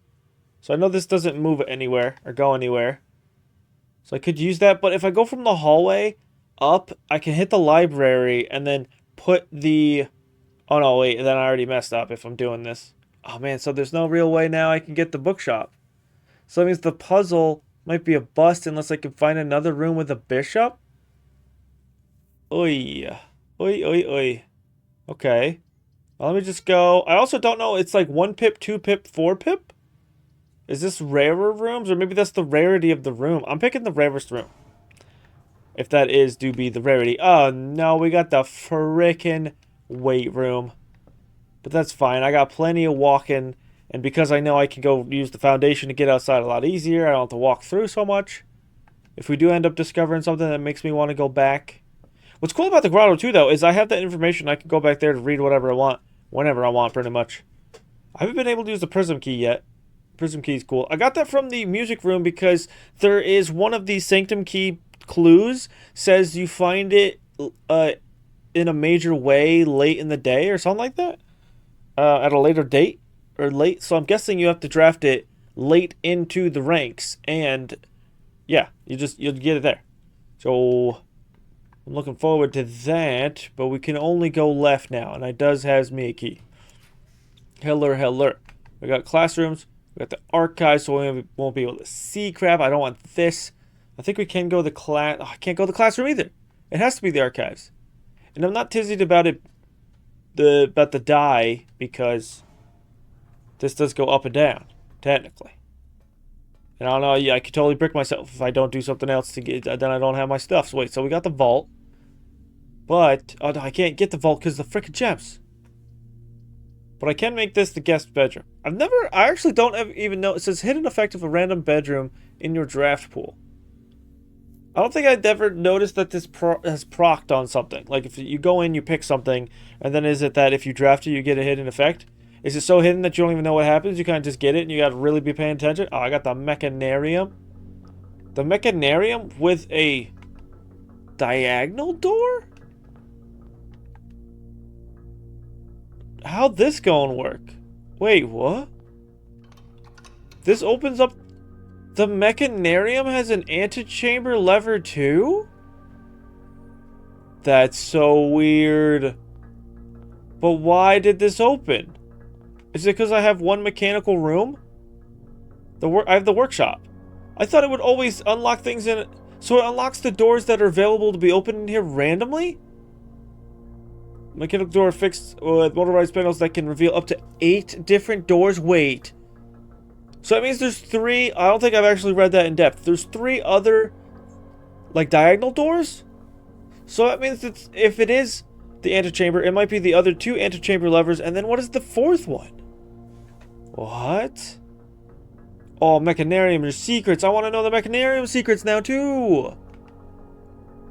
Speaker 1: So I know this doesn't move anywhere or go anywhere. So I could use that, but if I go from the hallway up, I can hit the library and then put the... Oh, no, wait, then I already messed up if I'm doing this. Oh, man, so there's no real way now I can get the bookshop. So that means the puzzle might be a bust unless I can find another room with a bishop? Oy. Oy, oy, oy. Okay. Well, let me just go. I also don't know, it's like 1 pip, 2 pip, 4 pip? Is this rarer rooms? Or maybe that's the rarity of the room. I'm picking the rarest room. If that is do be the rarity. Oh, no. We got the frickin' weight room. But that's fine. I got plenty of walking. And because I know I can go use the foundation to get outside a lot easier, I don't have to walk through so much. If we do end up discovering something that makes me want to go back. What's cool about the grotto, too, though, is I have that information. I can go back there to read whatever I want. Whenever I want, pretty much. I haven't been able to use the prism key yet. Prism key is cool. I got that from the music room because there is one of these sanctum key clues says you find it in a major way late in the day or something like that. At a later date or late. So I'm guessing you have to draft it late into the ranks. And yeah, you'll get it there. So I'm looking forward to that. But we can only go left now. And it does has me a key. Heller. We got classrooms. We got the archives, so we won't be able to see crap. I don't want this. I think we can go to the class. Oh, I can't go to the classroom either. It has to be the archives. And I'm not tizzied about it. About the die because this does go up and down technically. And I don't know. Yeah, I could totally brick myself if I don't do something else to get. Then I don't have my stuff. So wait. So we got the vault, but oh no, I can't get the vault because of the freaking gems. But I can make this the guest bedroom. I actually don't even know. It says hidden effect of a random bedroom in your draft pool. I don't think I'd ever noticed that this has procced on something. Like if you go in, you pick something, and then is it that if you draft it, you get a hidden effect? Is it so hidden that you don't even know what happens? You kind of just get it, and you got to really be paying attention? Oh, I got the mechanarium. The mechanarium with a diagonal door? How'd this gonna work? Wait, what? This opens up... The mechanarium has an antechamber lever too? That's so weird. But why did this open? Is it because I have one mechanical room? I have the workshop. I thought it would always unlock things in it. So it unlocks the doors that are available to be opened in here randomly? Mechanical door fixed with motorized panels that can reveal up to 8 different doors. Wait. So that means there's 3... I don't think I've actually read that in depth. There's 3 other, like, diagonal doors? So that means if it is the antechamber, it might be the other 2 antechamber levers. And then what is the 4th one? What? Oh, mechanarium, your secrets. I want to know the mechanarium secrets now, too.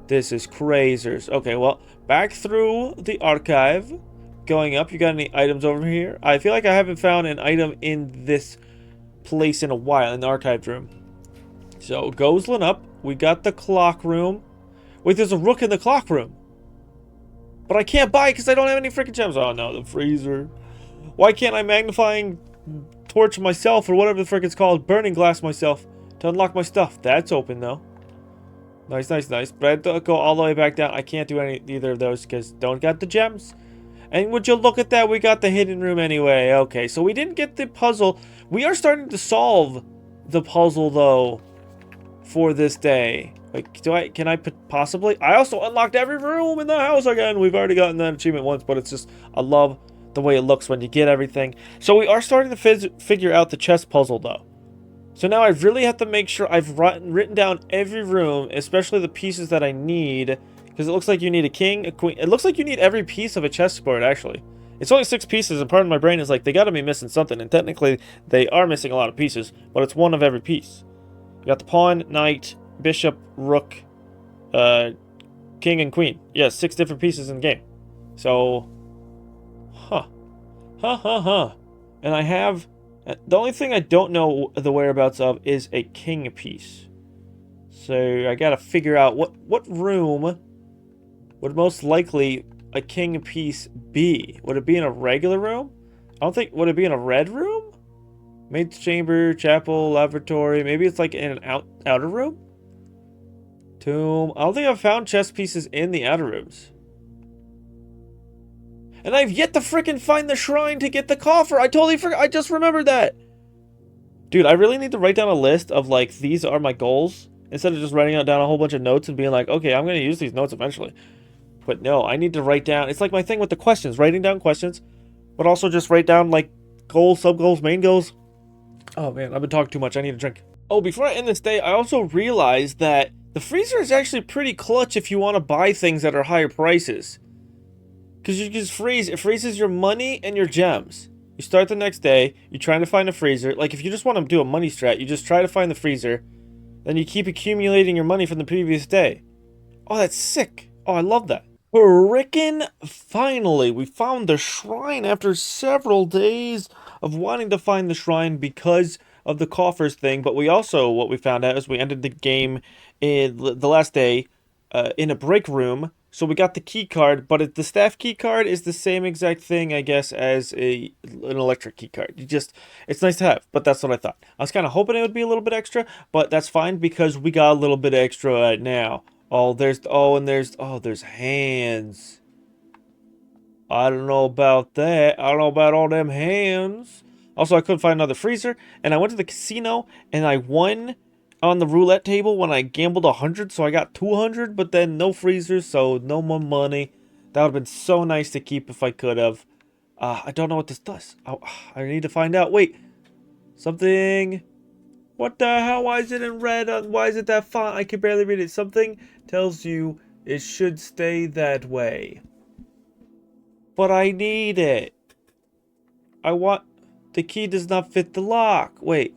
Speaker 1: This is crazers. Okay, well, back through the archive. Going up, you got any items over here? I feel like I haven't found an item in this place in a while, in the archive room. So, Gosling up. We got the clock room. Wait, there's a rook in the clock room. But I can't buy it because I don't have any freaking gems. Oh, no, the freezer. Why can't I magnifying torch myself, or whatever the frick it's called, burning glass myself to unlock my stuff? That's open, though. Nice. But I have to go all the way back down. I can't do either of those because don't got the gems. And would you look at that? We got the hidden room anyway. Okay, so we didn't get the puzzle. We are starting to solve the puzzle, though, for this day. Like, can I possibly? I also unlocked every room in the house again. We've already gotten that achievement once, but it's just, I love the way it looks when you get everything. So we are starting to figure out the chess puzzle, though. So now I really have to make sure I've written down every room, especially the pieces that I need. Because it looks like you need a king, a queen. It looks like you need every piece of a chessboard, actually. It's only 6 pieces, and part of my brain is like, they gotta be missing something. And technically, they are missing a lot of pieces, but it's one of every piece. You got the pawn, knight, bishop, rook, king, and queen. Yeah, 6 different pieces in the game. So, And I have... The only thing I don't know the whereabouts of is a king piece. So I gotta figure out what room would most likely a king piece be. Would it be in a regular room? I don't think... Would it be in a red room? Maid's chamber, chapel, lavatory. Maybe it's like in an outer room? Tomb. I don't think I've found chess pieces in the outer rooms. And I've yet to freaking find the shrine to get the coffer. I totally forgot. I just remembered that. Dude, I really need to write down a list of, like, these are my goals. Instead of just writing down a whole bunch of notes and being like, okay, I'm going to use these notes eventually. But no, I need to write down. It's like my thing with the questions. Writing down questions. But also just write down, like, goals, sub-goals, main goals. Oh man, I've been talking too much. I need a drink. Oh, before I end this day, I also realized that the freezer is actually pretty clutch if you want to buy things that are higher prices. Because you just freeze. It freezes your money and your gems. You start the next day, you're trying to find a freezer. Like, if you just want to do a money strat, you just try to find the freezer. Then you keep accumulating your money from the previous day. Oh, that's sick. Oh, I love that. Frickin' finally, we found the shrine after several days of wanting to find the shrine because of the coffers thing. But we also, what we found out is we ended the game in the last day in a break room. So we got the key card, but the staff key card is the same exact thing, I guess, as an electric key card. It's nice to have, but that's what I thought. I was kind of hoping it would be a little bit extra, but that's fine because we got a little bit extra right now. There's hands. I don't know about that. I don't know about all them hands. Also, I couldn't find another freezer, and I went to the casino, and I won on the roulette table when I gambled 100, so I got 200, but then no freezers, so no more money. That would have been so nice to keep if I could have. I don't know what this does. I need to find out. Wait. Something... What the hell? Why is it in red? Why is it that font? I can barely read it. Something tells you it should stay that way. But I need it. I want... The key does not fit the lock. Wait.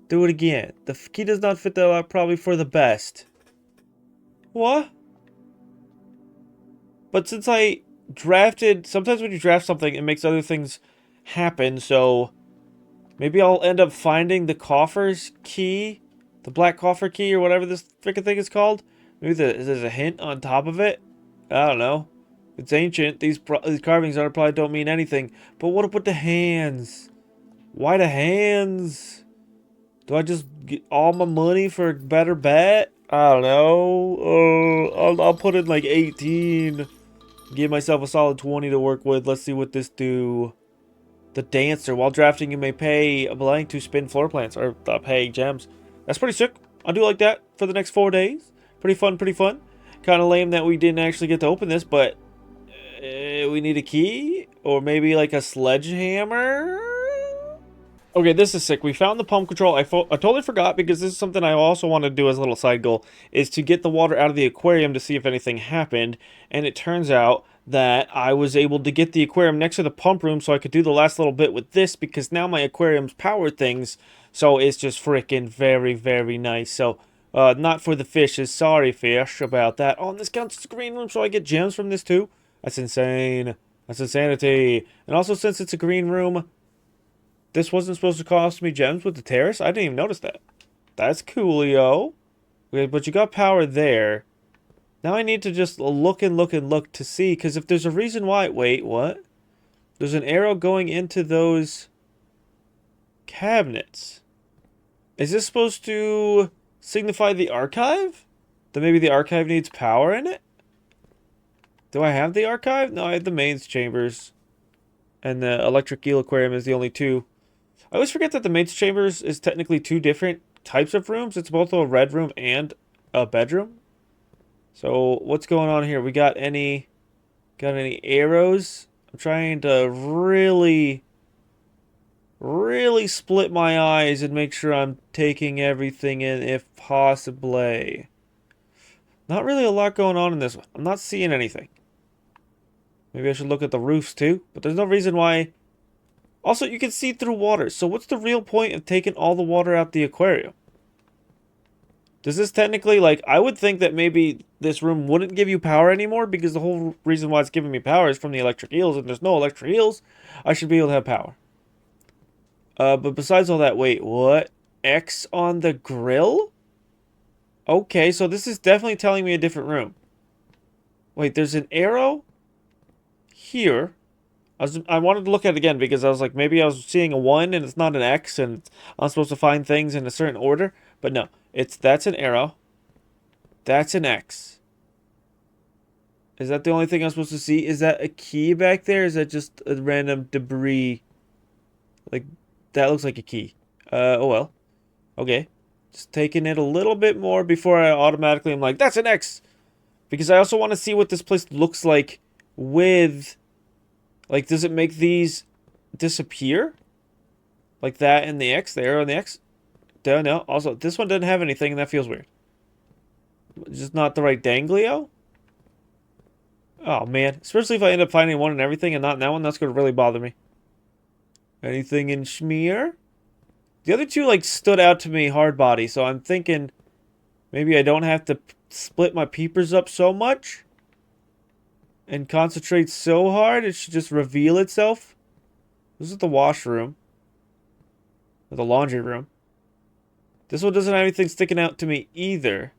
Speaker 1: Do it again. The key does not fit the lock, probably for the best. What? But since I drafted... Sometimes when you draft something, it makes other things happen, so... Maybe I'll end up finding the coffer's key. The black coffer key or whatever this freaking thing is called. Maybe there's a hint on top of it. I don't know. It's ancient. These carvings on it probably don't mean anything. But what up with the hands? Why the hands? Do I just get all my money for a better bet? I don't know. I'll put in like 18. Give myself a solid 20 to work with. Let's see what this do. The dancer. While drafting, you may pay a blank to spin floor plans or pay gems. That's pretty sick. I'll do like that for the next 4 days. Pretty fun, pretty fun. Kind of lame that we didn't actually get to open this, but we need a key or maybe like a sledgehammer. Okay, this is sick. We found the pump control. I totally forgot because this is something I also want to do as a little side goal, is to get the water out of the aquarium to see if anything happened. And it turns out that I was able to get the aquarium next to the pump room so I could do the last little bit with this because now my aquarium's power things. So it's just freaking very, very nice. So, not for the fishes. Sorry, fish, about that. Oh, and this counts as a green room, so I get gems from this too? That's insane. That's insanity. And also, since it's a green room... This wasn't supposed to cost me gems with the terrace? I didn't even notice that. That's coolio. Okay, but you got power there. Now I need to just look and look and look to see, because if there's a reason why... Wait, what? There's an arrow going into those cabinets. Is this supposed to signify the archive? That maybe the archive needs power in it? Do I have the archive? No, I have the mains chambers. And the electric eel aquarium is the only two. I always forget that the mains chambers is technically 2 different types of rooms. It's both a red room and a bedroom. So what's going on here? We got any arrows? I'm trying to really split my eyes and make sure I'm taking everything in if possibly. Not really a lot going on in this one. I'm not seeing anything. Maybe I should look at the roofs too, but there's no reason why. Also, you can see through water, so what's the real point of taking all the water out the aquarium? Does this technically, like, I would think that maybe this room wouldn't give you power anymore because the whole reason why it's giving me power is from the electric eels, and there's no electric eels, I should be able to have power. But besides all that, wait, what? X on the grill? Okay, so this is definitely telling me a different room. Wait, there's an arrow here. I wanted to look at it again because I was like, maybe I was seeing a 1 and it's not an X and I'm supposed to find things in a certain order. But no, that's an arrow. That's an X. Is that the only thing I'm supposed to see? Is that a key back there? Is that just a random debris? Like, that looks like a key. Oh well. Okay. Just taking it a little bit more before I automatically am like, that's an X! Because I also want to see what this place looks like with... Like, does it make these disappear? Like that and the X, the arrow and the X. Don't know. Also, this one doesn't have anything, and that feels weird. Just not the right danglio? Oh, man. Especially if I end up finding one and everything and not in that one, that's going to really bother me. Anything in Schmear? The other two, like, stood out to me hard body, so I'm thinking maybe I don't have to split my peepers up so much and concentrate so hard. It should just reveal itself. This is the washroom. Or the laundry room. This one doesn't have anything sticking out to me either.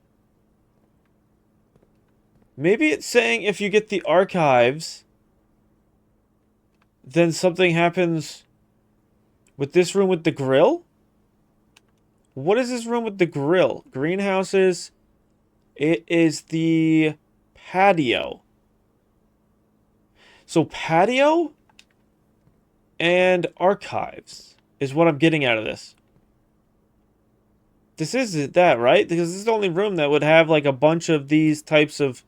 Speaker 1: Maybe it's saying if you get the archives, then something happens with this room with the grill? What is this room with the grill? Greenhouses. It is the patio. So patio and archives is what I'm getting out of this. This is that, right? Because this is the only room that would have like a bunch of these types of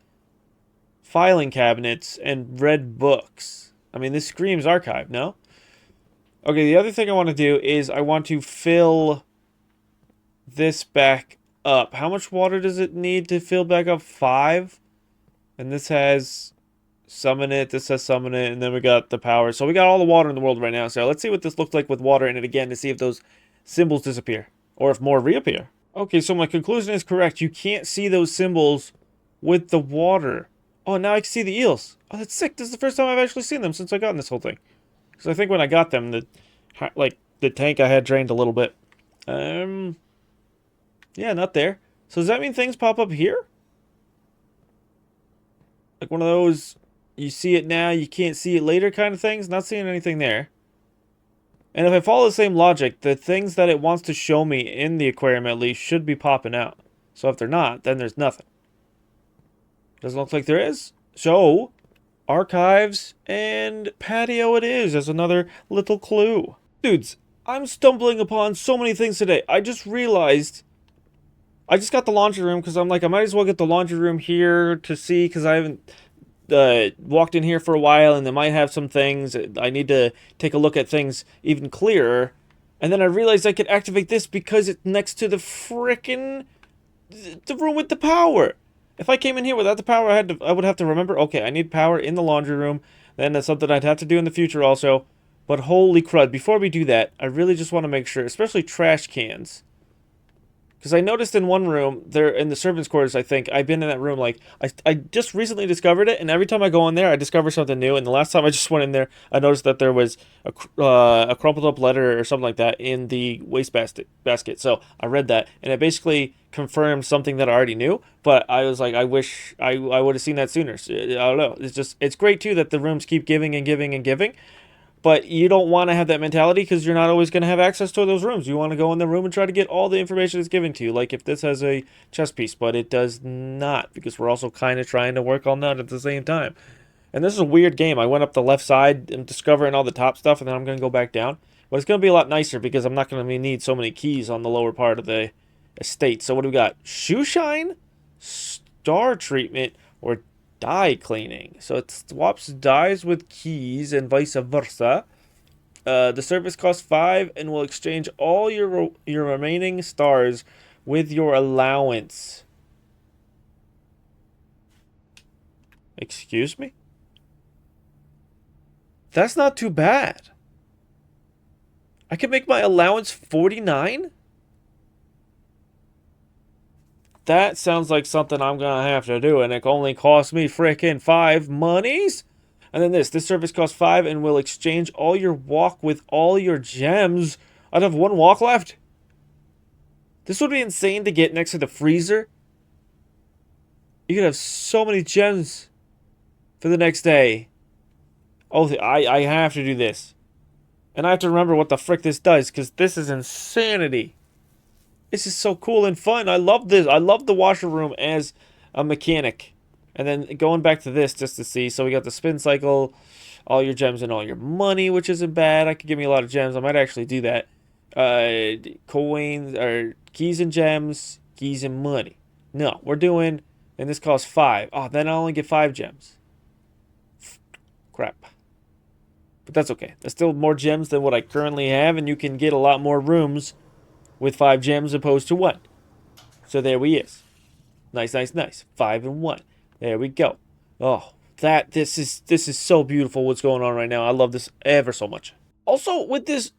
Speaker 1: filing cabinets and red books. I mean, this screams archive, no? Okay, the other thing I want to do is I want to fill this back up. How much water does it need to fill back up? 5. And this has some in it. This has some in it. And then we got the power. So we got all the water in the world right now. So let's see what this looks like with water in it again to see if those symbols disappear. Or if more reappear. Okay, so my conclusion is correct. You can't see those symbols with the water. Oh, now I can see the eels. Oh, that's sick. This is the first time I've actually seen them since I got in this whole thing. Because I think when I got them, the tank I had drained a little bit. Yeah, not there. So does that mean things pop up here? Like one of those, you see it now, you can't see it later kind of things? Not seeing anything there. And if I follow the same logic, the things that it wants to show me in the aquarium at least should be popping out. So if they're not, then there's nothing. Doesn't look like there is. So, archives and patio it is as another little clue. Dudes, I'm stumbling upon so many things today. I just realized I just got the laundry room because I'm like, I might as well get the laundry room here to see because I haven't walked in here for a while and they might have some things. I need to take a look at things even clearer. And then I realized I could activate this because it's next to the frickin' the room with the power. If I came in here without the power, I would have to remember, okay, I need power in the laundry room. Then that's something I'd have to do in the future also. But holy crud, before we do that, I really just want to make sure, especially trash cans. Because I noticed in one room, there in the servants' quarters, I think, I've been in that room, like, I just recently discovered it, and every time I go in there, I discover something new, and the last time I just went in there, I noticed that there was a crumpled up letter or something like that in the waste basket. So I read that, and it basically confirmed something that I already knew, but I was like, I wish I would have seen that sooner. So, I don't know. It's great, too, that the rooms keep giving and giving and giving. But you don't want to have that mentality because you're not always going to have access to those rooms. You want to go in the room and try to get all the information that's given to you. Like if this has a chess piece, but it does not because we're also kind of trying to work on that at the same time. And this is a weird game. I went up the left side and discovering all the top stuff, and then I'm going to go back down. But it's going to be a lot nicer because I'm not going to need so many keys on the lower part of the estate. So what do we got? Shoe shine, star treatment, or dye cleaning. So it swaps dyes with keys and vice versa. The service costs 5 and will exchange all your remaining stars with your allowance. Excuse me? That's not too bad. I can make my allowance 49? That sounds like something I'm going to have to do, and it only costs me frickin' 5 monies? And then this service costs 5 and will exchange all your walk with all your gems. I'd have 1 walk left. This would be insane to get next to the freezer. You could have so many gems for the next day. Oh, I have to do this. And I have to remember what the frick this does, because this is insanity. This is so cool and fun. I love this. I love the washer room as a mechanic. And then going back to this just to see. So we got the spin cycle, all your gems and all your money, which isn't bad. I could give me a lot of gems. I might actually do that. Coins or keys and gems, keys and money. No, we're doing, and this costs 5. Oh, then I only get 5 gems. Crap. But that's okay. That's still more gems than what I currently have, and you can get a lot more rooms with 5 gems opposed to 1. So there we is. Nice, nice, nice. 5 and 1. There we go. Oh, this is so beautiful what's going on right now. I love this ever so much. Also, with this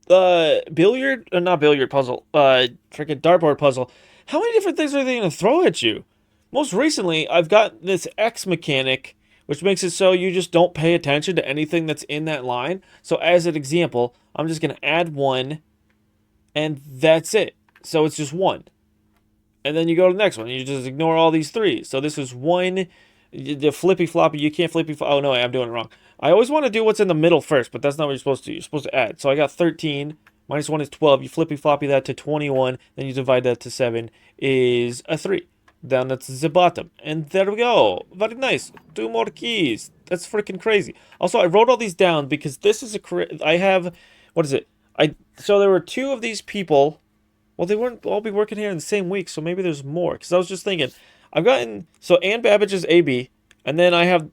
Speaker 1: billiard not billiard puzzle, freaking dartboard puzzle, how many different things are they gonna throw at you? Most recently, I've got this X mechanic, which makes it so you just don't pay attention to anything that's in that line. So as an example, I'm just gonna add 1, and that's it. So it's just 1. And then you go to the next one. You just ignore all these 3s. So this is 1. The flippy floppy, you can't flippy. Oh no, I'm doing it wrong. I always want to do what's in the middle first, but that's not what you're supposed to do. You're supposed to add. So I got 13. Minus 1 is 12. You flippy floppy that to 21. Then you divide that to 7 is a 3. Down that's the bottom. And there we go. Very nice. 2 more keys. That's freaking crazy. Also, I wrote all these down because this is I have, what is it? So there were 2 of these people. Well, they wouldn't all be working here in the same week, so maybe there's more. Because I was just thinking, I've gotten, so Ann Babbage is AB, and then I have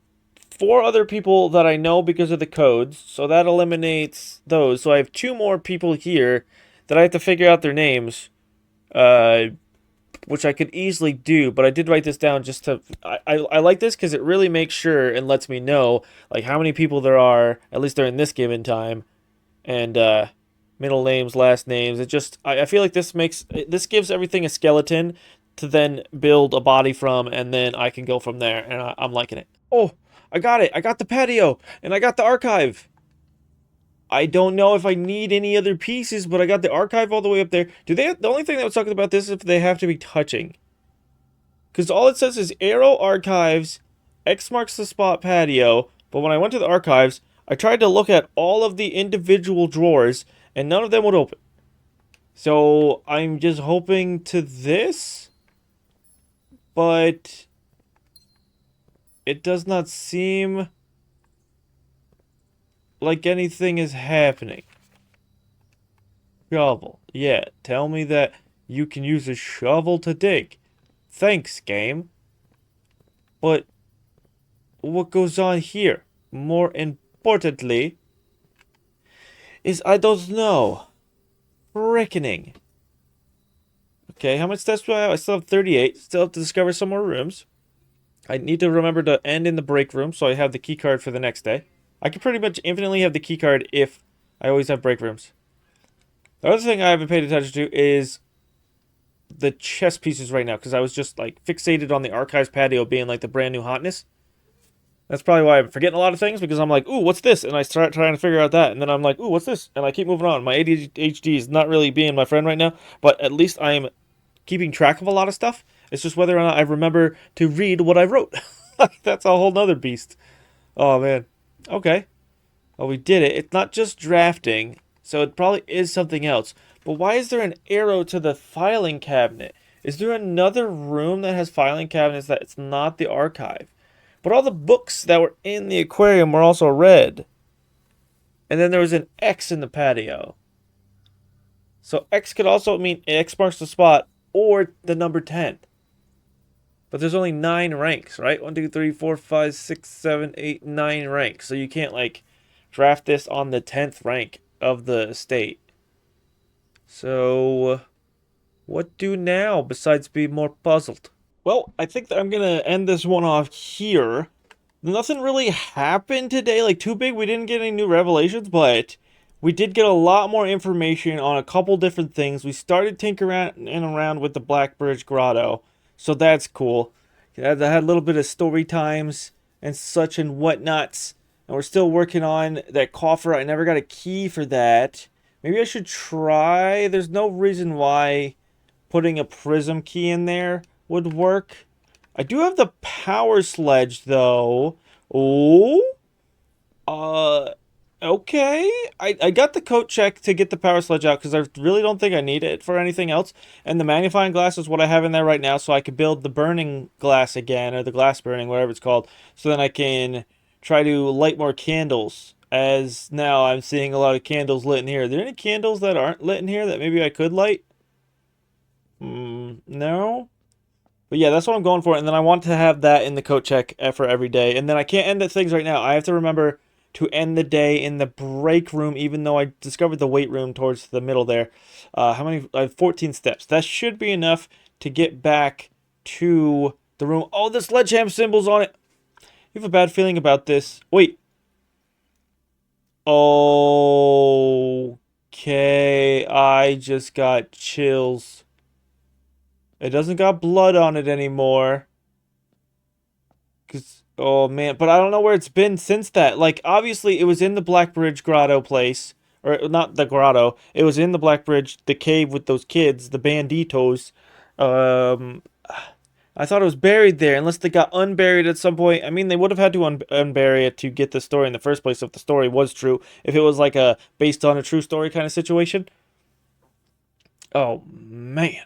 Speaker 1: 4 other people that I know because of the codes, so that eliminates those. So I have 2 more people here that I have to figure out their names, which I could easily do, but I did write this down just to, I like this because it really makes sure and lets me know, like, how many people there are, at least during this given time, and, middle names, last names. It just, I feel like this gives everything a skeleton to then build a body from, and then I can go from there, and I'm liking it. Oh, I got it. I got the patio, and I got the archive. I don't know if I need any other pieces, but I got the archive all the way up there. The only thing that was talking about this is if they have to be touching. Because all it says is arrow archives, X marks the spot patio, but when I went to the archives, I tried to look at all of the individual drawers, and none of them would open. So I'm just hoping to this, but it does not seem like anything is happening. Shovel. Yeah, tell me that you can use a shovel to dig. Thanks, game. But what goes on here, more importantly, is I don't know. Reckoning. Okay, how much steps do I have? I still have 38. Still have to discover some more rooms. I need to remember to end in the break room, so I have the key card for the next day. I can pretty much infinitely have the key card if I always have break rooms. The other thing I haven't paid attention to is the chess pieces right now, because I was just like fixated on the archives patio being like the brand new hotness. That's probably why I'm forgetting a lot of things, because I'm like, ooh, what's this? And I start trying to figure out that, and then I'm like, ooh, what's this? And I keep moving on. My ADHD is not really being my friend right now, but at least I'm keeping track of a lot of stuff. It's just whether or not I remember to read what I wrote. That's a whole nother beast. Oh, man. Okay. Well, we did it. It's not just drafting, so it probably is something else. But why is there an arrow to the filing cabinet? Is there another room that has filing cabinets that it's not the archive? But all the books that were in the aquarium were also red. And then there was an X in the patio. So X could also mean X marks the spot or the number 10. But there's only 9 ranks, right? 1, 2, 3, 4, 5, 6, 7, 8, 9 ranks. So you can't, like, draft this on the 10th rank of the estate. So, what do now besides be more puzzled? Well, I think that I'm going to end this one off here. Nothing really happened today, like too big. We didn't get any new revelations, but we did get a lot more information on a couple different things. We started tinkering around with the Blackbridge Grotto, so that's cool. I had a little bit of story times and such and whatnots, and we're still working on that coffer. I never got a key for that. Maybe I should try. There's no reason why putting a prism key in there would work. I do have the power sledge, though. Oh? Okay. I got the coat check to get the power sledge out because I really don't think I need it for anything else. And the magnifying glass is what I have in there right now, so I could build the burning glass again, or the glass burning, whatever it's called, so then I can try to light more candles. As now I'm seeing a lot of candles lit in here. Are there any candles that aren't lit in here that maybe I could light? No? But yeah, that's what I'm going for. And then I want to have that in the coat check for every day. And then I can't end at things right now. I have to remember to end the day in the break room, even though I discovered the weight room towards the middle there. How many? I have 14 steps. That should be enough to get back to the room. Oh, the sledgehammer symbol's on it. You have a bad feeling about this. Wait. Okay. I just got chills. It doesn't got blood on it anymore. Cause, oh man, but I don't know where it's been since that. Like, obviously, it was in the Blackbridge Grotto place. Or, not the grotto. It was in the Blackbridge, the cave with those kids, the banditos. Um, I thought it was buried there, unless they got unburied at some point. I mean, they would have had to unbury it to get the story in the first place if the story was true. If it was like a based on a true story kind of situation. Oh, man.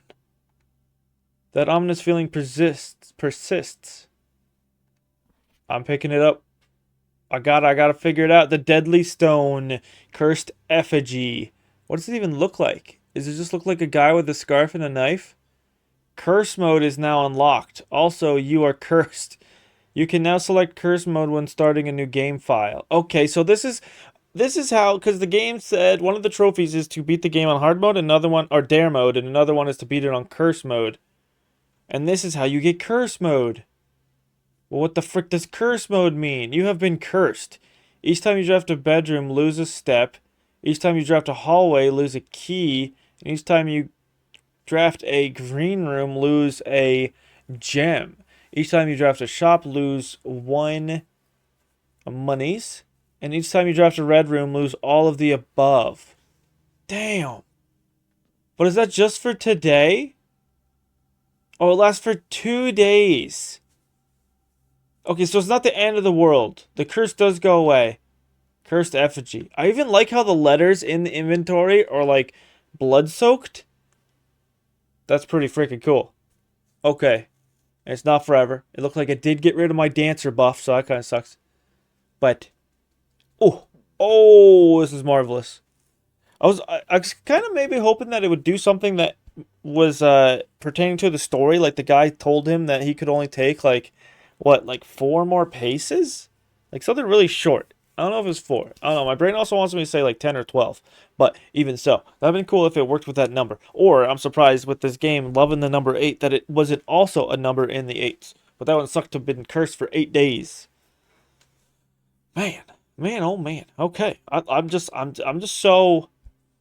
Speaker 1: That ominous feeling persists. I'm picking it up. I gotta figure it out. The deadly stone, cursed effigy. What does it even look like? Does it just look like a guy with a scarf and a knife? Curse mode is now unlocked. Also, you are cursed. You can now select curse mode when starting a new game file. Okay, so this is how, because the game said one of the trophies is to beat the game on hard mode, another one, or dare mode, and another one is to beat it on curse mode. And this is how you get curse mode. Well, what the frick does curse mode mean? You have been cursed. Each time you draft a bedroom, lose a step. Each time you draft a hallway, lose a key. And each time you draft a green room, lose a gem. Each time you draft a shop, lose 1 monies. And each time you draft a red room, lose all of the above. Damn. But is that just for today? Oh, it lasts for 2 days. Okay, so it's not the end of the world. The curse does go away. Cursed effigy. I even like how the letters in the inventory are like blood-soaked. That's pretty freaking cool. Okay. It's not forever. It looked like it did get rid of my dancer buff, so that kind of sucks. But, oh, this is marvelous. I was kind of maybe hoping that it would do something that was pertaining to the story. Like the guy told him that he could only take like 4 more paces? Like something really short. I don't know if it's 4. I don't know. My brain also wants me to say like 10 or 12. But even so, that'd been cool if it worked with that number. Or I'm surprised with this game loving the number 8 that it wasn't also a number in the 8s. But that one sucked to have been cursed for 8 days. Man, oh man. Okay, I'm just so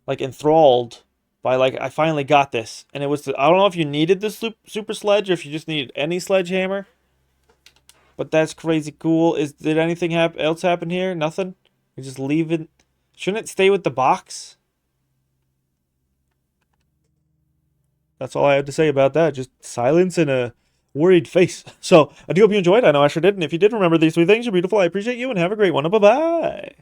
Speaker 1: like enthralled by like I finally got this, and it was I don't know if you needed this super sledge or if you just needed any sledgehammer. But that's crazy cool. Did anything else happen here? Nothing? You just leave it. Shouldn't it stay with the box? That's all I have to say about that. Just silence and a worried face. So, I do hope you enjoyed. I know I sure did. And if you did remember these 3 things, you're beautiful. I appreciate you and have a great one. Bye-bye.